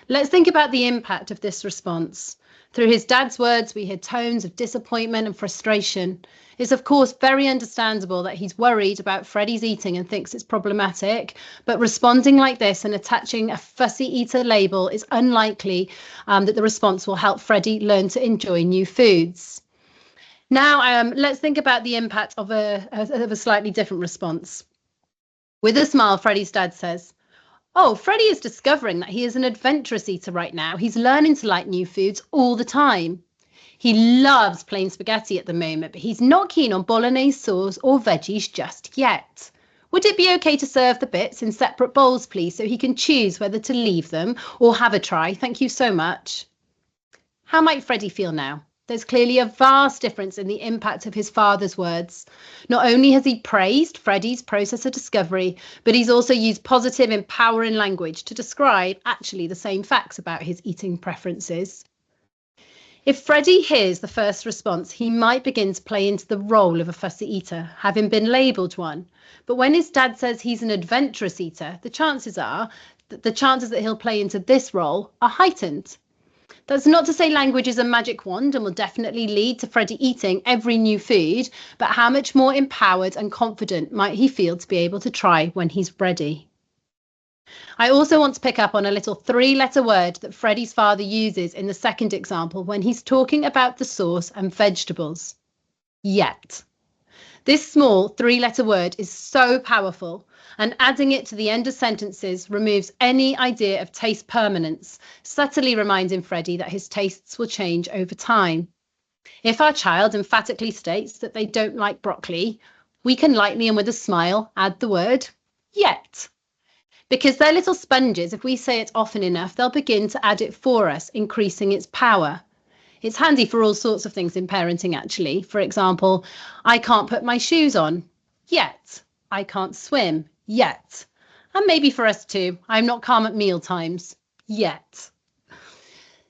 Let's think about the impact of this response. Through his dad's words, we hear tones of disappointment and frustration. It's of course very understandable that he's worried about Freddie's eating and thinks it's problematic, but responding like this and attaching a fussy eater label is unlikely that the response will help Freddie learn to enjoy new foods. Now, let's think about the impact of a slightly different response. With a smile, Freddie's dad says, "Oh, Freddie is discovering that he is an adventurous eater right now. He's learning to like new foods all the time. He loves plain spaghetti at the moment, but he's not keen on bolognese sauce or veggies just yet. Would it be okay to serve the bits in separate bowls, please, so he can choose whether to leave them or have a try? Thank you so much." How might Freddie feel now? There's clearly a vast difference in the impact of his father's words. Not only has he praised Freddie's process of discovery, but he's also used positive, empowering language to describe actually the same facts about his eating preferences. If Freddie hears the first response, he might begin to play into the role of a fussy eater, having been labelled one. But when his dad says he's an adventurous eater, the chances are the chances that he'll play into this role are heightened. That's not to say language is a magic wand and will definitely lead to Freddie eating every new food, but how much more empowered and confident might he feel to be able to try when he's ready? I also want to pick up on a little 3-letter word that Freddie's father uses in the second example when he's talking about the sauce and vegetables. Yet. This small 3-letter word is so powerful, and adding it to the end of sentences removes any idea of taste permanence, subtly reminding Freddie that his tastes will change over time. If our child emphatically states that they don't like broccoli, we can lightly and with a smile add the word yet. Because they're little sponges, if we say it often enough, they'll begin to add it for us, increasing its power. It's handy for all sorts of things in parenting, actually. For example, I can't put my shoes on yet. I can't swim yet. And maybe for us too, I'm not calm at meal times yet.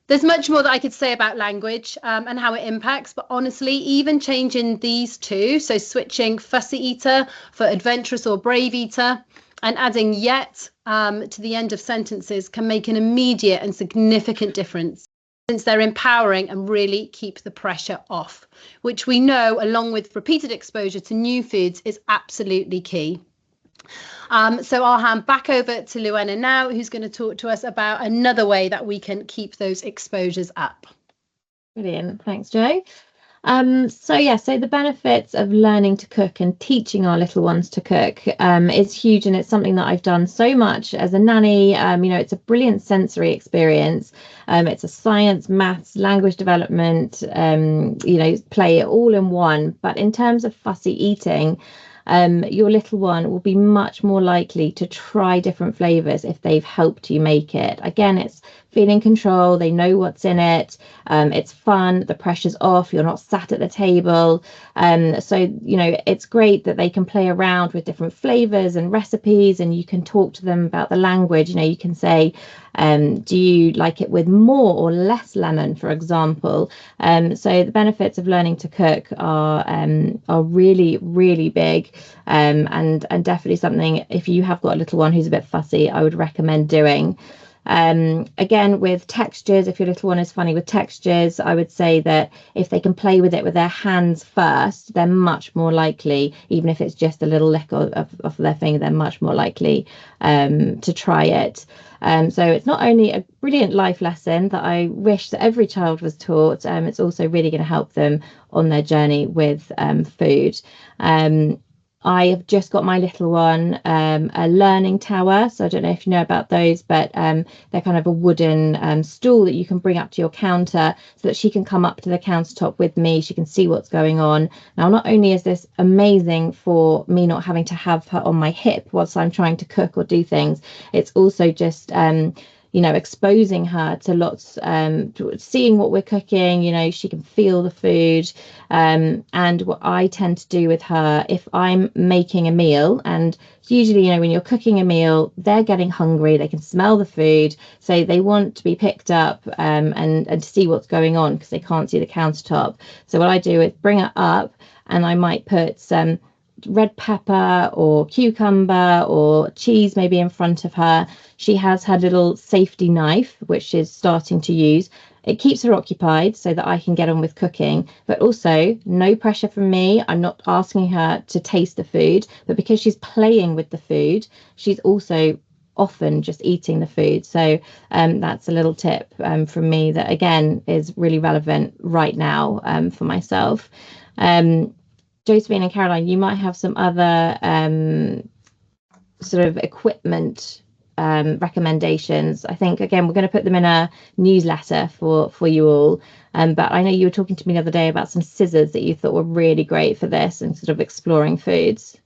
There's much more that I could say about language and how it impacts, but honestly, even changing these two, so switching fussy eater for adventurous or brave eater, and adding yet to the end of sentences can make an immediate and significant difference, since they're empowering and really keep the pressure off, which we know, along with repeated exposure to new foods, is absolutely key. So I'll hand back over to Louenna now, who's going to talk to us about another way that we can keep those exposures up. Brilliant. Thanks, Jo. So the benefits of learning to cook and teaching our little ones to cook is huge, and it's something that I've done so much as a nanny. It's a brilliant sensory experience. It's a science, maths, language development, play all in one. But in terms of fussy eating, your little one will be much more likely to try different flavors if they've helped you make it. Again, it's feeling control. They know what's in it. It's fun. The pressure's off. You're not sat at the table. It's great that they can play around with different flavors and recipes, and you can talk to them about the language. You can say, do you like it with more or less lemon, for example? So the benefits of learning to cook are really, really big, and definitely something, if you have got a little one who's a bit fussy, I would recommend doing. Again, with textures, if your little one is funny with textures, I would say that if they can play with it with their hands first, they're much more likely, even if it's just a little lick of their finger, they're much more likely to try it. So it's not only a brilliant life lesson that I wish that every child was taught, it's also really going to help them on their journey with food. I have just got my little one a learning tower. So I don't know if you know about those, but they're kind of a wooden stool that you can bring up to your counter so that she can come up to the countertop with me. She can see what's going on. Now, not only is this amazing for me not having to have her on my hip whilst I'm trying to cook or do things, it's also just exposing her to lots, seeing what we're cooking. She can feel the food. And what I tend to do with her, if I'm making a meal, and usually, when you're cooking a meal, they're getting hungry, they can smell the food, so they want to be picked up and to see what's going on because they can't see the countertop. So what I do is bring her up, and I might put some red pepper or cucumber or cheese maybe in front of her. She has her little safety knife, which she's starting to use. It keeps her occupied so that I can get on with cooking, but also no pressure from me. I'm not asking her to taste the food, but because she's playing with the food, she's also often just eating the food. So that's a little tip from me that, again, is really relevant right now for myself. Josephine and Caroline, you might have some other sort of equipment recommendations. I think, again, we're going to put them in a newsletter for you all. But I know you were talking to me the other day about some scissors that you thought were really great for this and sort of exploring foods.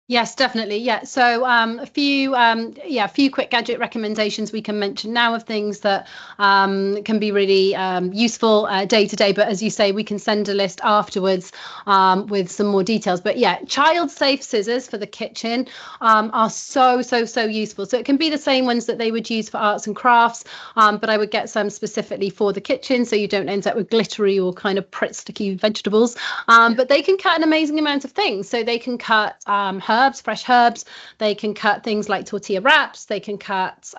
Yes, definitely. Yeah. So a few quick gadget recommendations we can mention now of things that can be really useful day to day. But as you say, we can send a list afterwards with some more details. But yeah, child safe scissors for the kitchen are so useful. So it can be the same ones that they would use for arts and crafts, but I would get some specifically for the kitchen so you don't end up with glittery or kind of sticky vegetables. But they can cut an amazing amount of things. So they can cut herbs herbs, fresh herbs. They can cut things like tortilla wraps. They can cut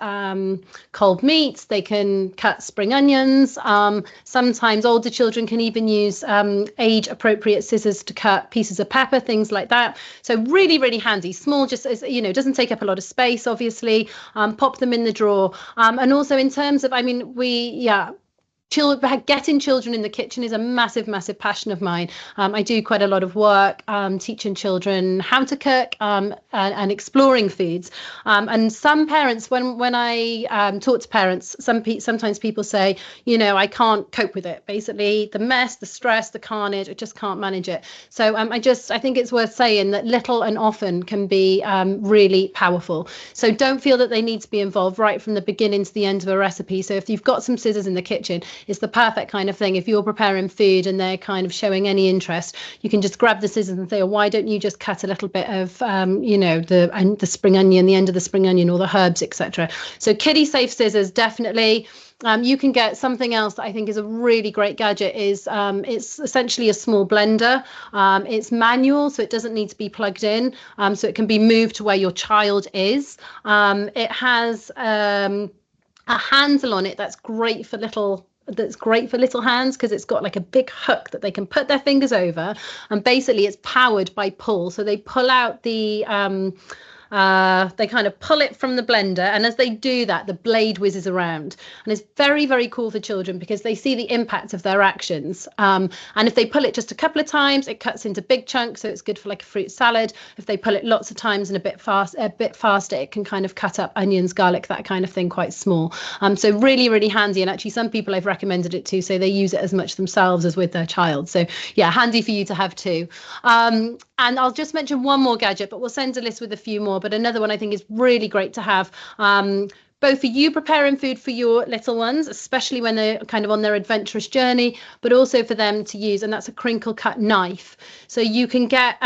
cold meats. They can cut spring onions. Sometimes older children can even use age appropriate scissors to cut pieces of pepper, things like that. So really, really handy. Small, just as you know, doesn't take up a lot of space, obviously. Pop them in the drawer. And also in terms of, I mean, getting children in the kitchen is a massive passion of mine. I do quite a lot of work teaching children how to cook and exploring foods. And some parents, when I talk to parents, sometimes people say, you know, I can't cope with it. Basically, the mess, the stress, the carnage, I just can't manage it. So I think it's worth saying that little and often can be really powerful. So don't feel that they need to be involved right from the beginning to the end of a recipe. So if you've got some scissors in the kitchen, it's the perfect kind of thing. If you're preparing food and they're kind of showing any interest, you can just grab the scissors and say, oh, why don't you just cut a little bit of, the spring onion, the end of the spring onion, or the herbs, etc. So kiddie safe scissors, definitely. You can get something else that I think is a really great gadget. It's essentially a small blender. It's manual, so it doesn't need to be plugged in. So it can be moved to where your child is. It has a handle on it that's great for little hands, because it's got like a big hook that they can put their fingers over, and basically it's powered by pull. So they pull out the they kind of pull it from the blender, and as they do that, the blade whizzes around, and it's very, very cool for children because they see the impact of their actions. And if they pull it just a couple of times, it cuts into big chunks, so it's good for like a fruit salad. If they pull it lots of times and a bit faster, it can kind of cut up onions, garlic, that kind of thing, quite small. So really, really handy. And actually, some people I've recommended it to, so they use it as much themselves as with their child. So yeah, handy for you to have too. And I'll just mention one more gadget, but we'll send a list with a few more. But another one I think is really great to have, both for you preparing food for your little ones, especially when they're kind of on their adventurous journey, but also for them to use, and that's a crinkle cut knife. So you can get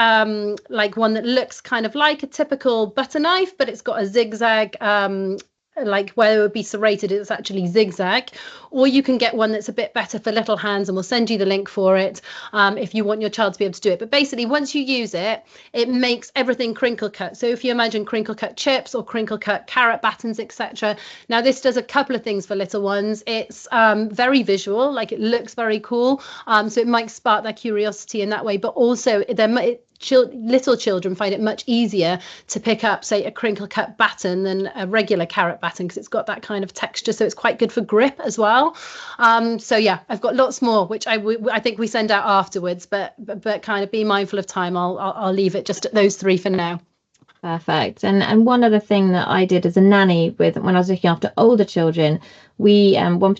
like one that looks kind of like a typical butter knife, but it's got a zigzag, like where it would be serrated, it's actually zigzag. Or you can get one that's a bit better for little hands, and we'll send you the link for it if you want your child to be able to do it. But basically, once you use it, it makes everything crinkle cut. So if you imagine crinkle cut chips or crinkle cut carrot battens, etc. Now this does a couple of things for little ones. It's very visual, like it looks very cool, so it might spark their curiosity in that way, but also little children find it much easier to pick up, say, a crinkle cut batten than a regular carrot batten, because it's got that kind of texture, so it's quite good for grip as well. So yeah, I've got lots more which I think we send out afterwards, but kind of be mindful of time. I'll leave it just at those three for now. Perfect. And one other thing that I did as a nanny when I was looking after older children, we one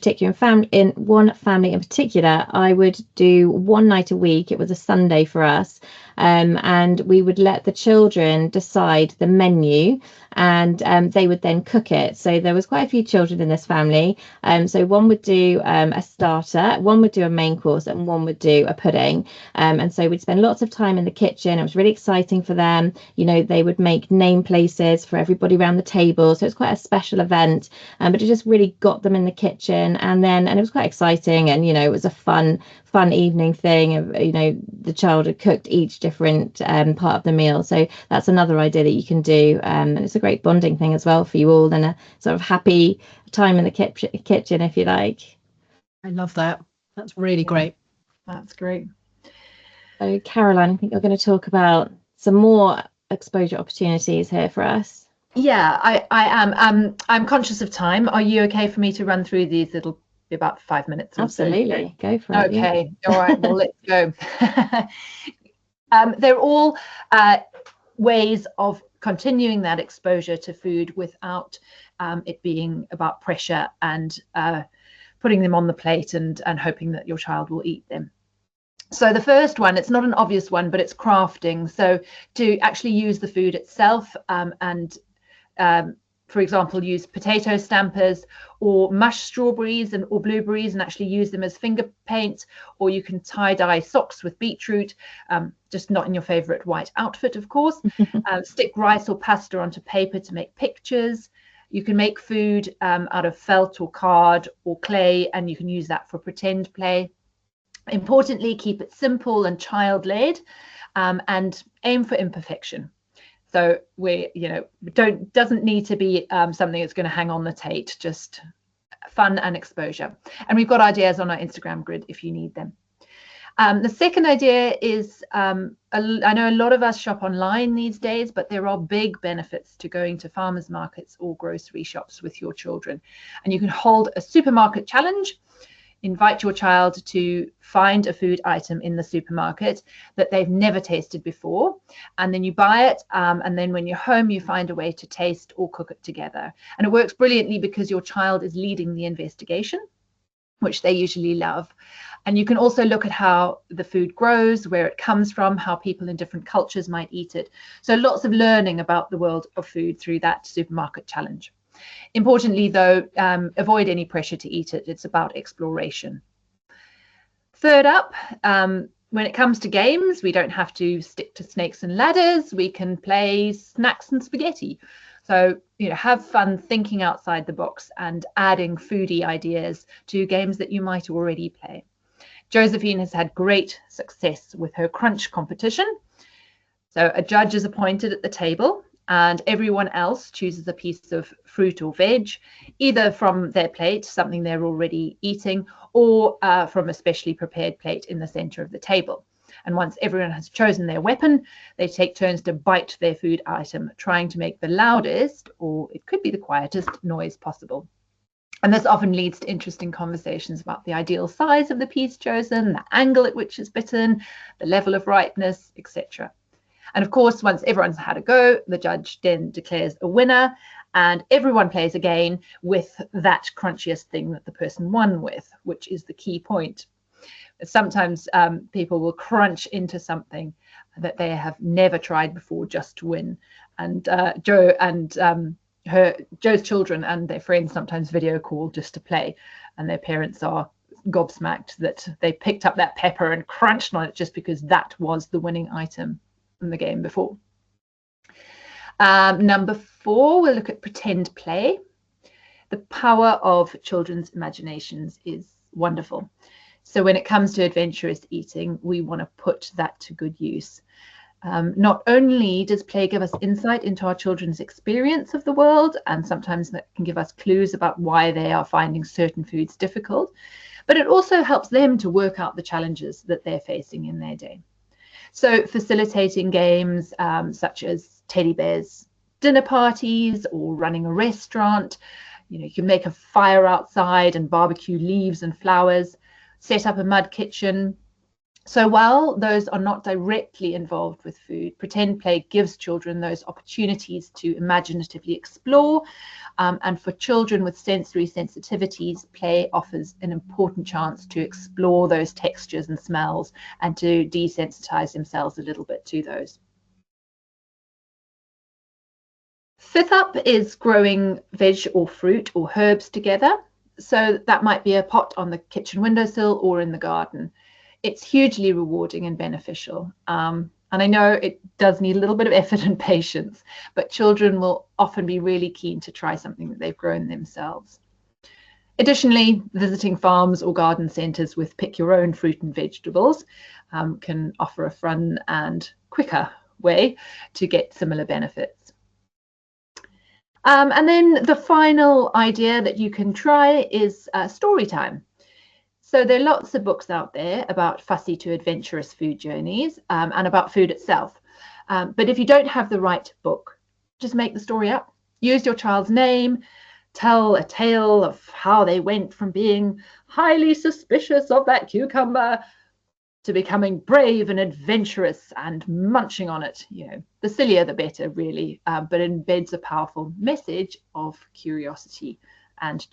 family in particular, I would do one night a week. It was a Sunday for us, and we would let the children decide the menu, and they would then cook it. So there was quite a few children in this family. So one would do a starter, one would do a main course, and one would do a pudding. And so we'd spend lots of time in the kitchen. It was really exciting for them. You know, they would make name places for everybody around the table. So it's quite a special event, but it just really got them in the kitchen. And it was quite exciting. And, you know, it was a fun evening thing. You know, the child had cooked each different part of the meal. So that's another idea that you can do. And it's a great bonding thing as well for you all, and a sort of happy time in the kitchen, if you like. I love that. That's really great. That's great. So Caroline, I think you're going to talk about some more exposure opportunities here for us. Yeah, I am. I'm conscious of time. Are you okay for me to run through these? It'll be about 5 minutes. Absolutely. Go for it. Okay. Yeah. All right. Well, let's go. They're all ways of continuing that exposure to food without it being about pressure and putting them on the plate and hoping that your child will eat them. So the first one, it's not an obvious one, but it's crafting. So to actually use the food itself and for example, use potato stampers or mush strawberries or blueberries and actually use them as finger paint, or you can tie-dye socks with beetroot, just not in your favorite white outfit, of course. Stick rice or pasta onto paper to make pictures. You can make food out of felt or card or clay, and you can use that for pretend play. Importantly, keep it simple and child-led, and aim for imperfection. So doesn't need to be something that's going to hang on the Tate, just fun and exposure. And we've got ideas on our Instagram grid if you need them. The second idea is, I know a lot of us shop online these days, but there are big benefits to going to farmers markets or grocery shops with your children. And you can hold a supermarket challenge. Invite your child to find a food item in the supermarket that they've never tasted before, and then you buy it, and then when you're home you find a way to taste or cook it together. And it works brilliantly because your child is leading the investigation, which they usually love. And you can also look at how the food grows, where it comes from, how people in different cultures might eat it. So lots of learning about the world of food through that supermarket challenge. Importantly, though, avoid any pressure to eat it. It's about exploration. Third up, when it comes to games, we don't have to stick to snakes and ladders. We can play snacks and spaghetti. So, have fun thinking outside the box and adding foodie ideas to games that you might already play. Josephine has had great success with her crunch competition. So a judge is appointed at the table, and everyone else chooses a piece of fruit or veg, either from their plate, something they're already eating, or from a specially prepared plate in the center of the table. And once everyone has chosen their weapon, they take turns to bite their food item, trying to make the loudest, or it could be the quietest, noise possible. And this often leads to interesting conversations about the ideal size of the piece chosen, the angle at which it's bitten, the level of ripeness, etc. And of course, once everyone's had a go, the judge then declares a winner, and everyone plays again with that crunchiest thing that the person won with, which is the key point. Sometimes people will crunch into something that they have never tried before just to win. And Joe's children and their friends sometimes video call just to play, and their parents are gobsmacked that they picked up that pepper and crunched on it just because that was the winning item in the game before. Number 4, we'll look at pretend play. The power of children's imaginations is wonderful. So when it comes to adventurous eating, we want to put that to good use. Not only does play give us insight into our children's experience of the world, and sometimes that can give us clues about why they are finding certain foods difficult, but it also helps them to work out the challenges that they're facing in their day. So facilitating games such as teddy bears, dinner parties, or running a restaurant. You can make a fire outside and barbecue leaves and flowers, set up a mud kitchen. So while those are not directly involved with food, pretend play gives children those opportunities to imaginatively explore. And for children with sensory sensitivities, play offers an important chance to explore those textures and smells and to desensitize themselves a little bit to those. Fifth up is growing veg or fruit or herbs together. So that might be a pot on the kitchen windowsill or in the garden. It's hugely rewarding and beneficial. And I know it does need a little bit of effort and patience, but children will often be really keen to try something that they've grown themselves. Additionally, visiting farms or garden centres with pick your own fruit and vegetables can offer a fun and quicker way to get similar benefits. And then the final idea that you can try is story time. So there are lots of books out there about fussy to adventurous food journeys and about food itself. But if you don't have the right book, just make the story up. Use your child's name, tell a tale of how they went from being highly suspicious of that cucumber to becoming brave and adventurous and munching on it. The sillier the better, really, but embeds a powerful message of curiosity and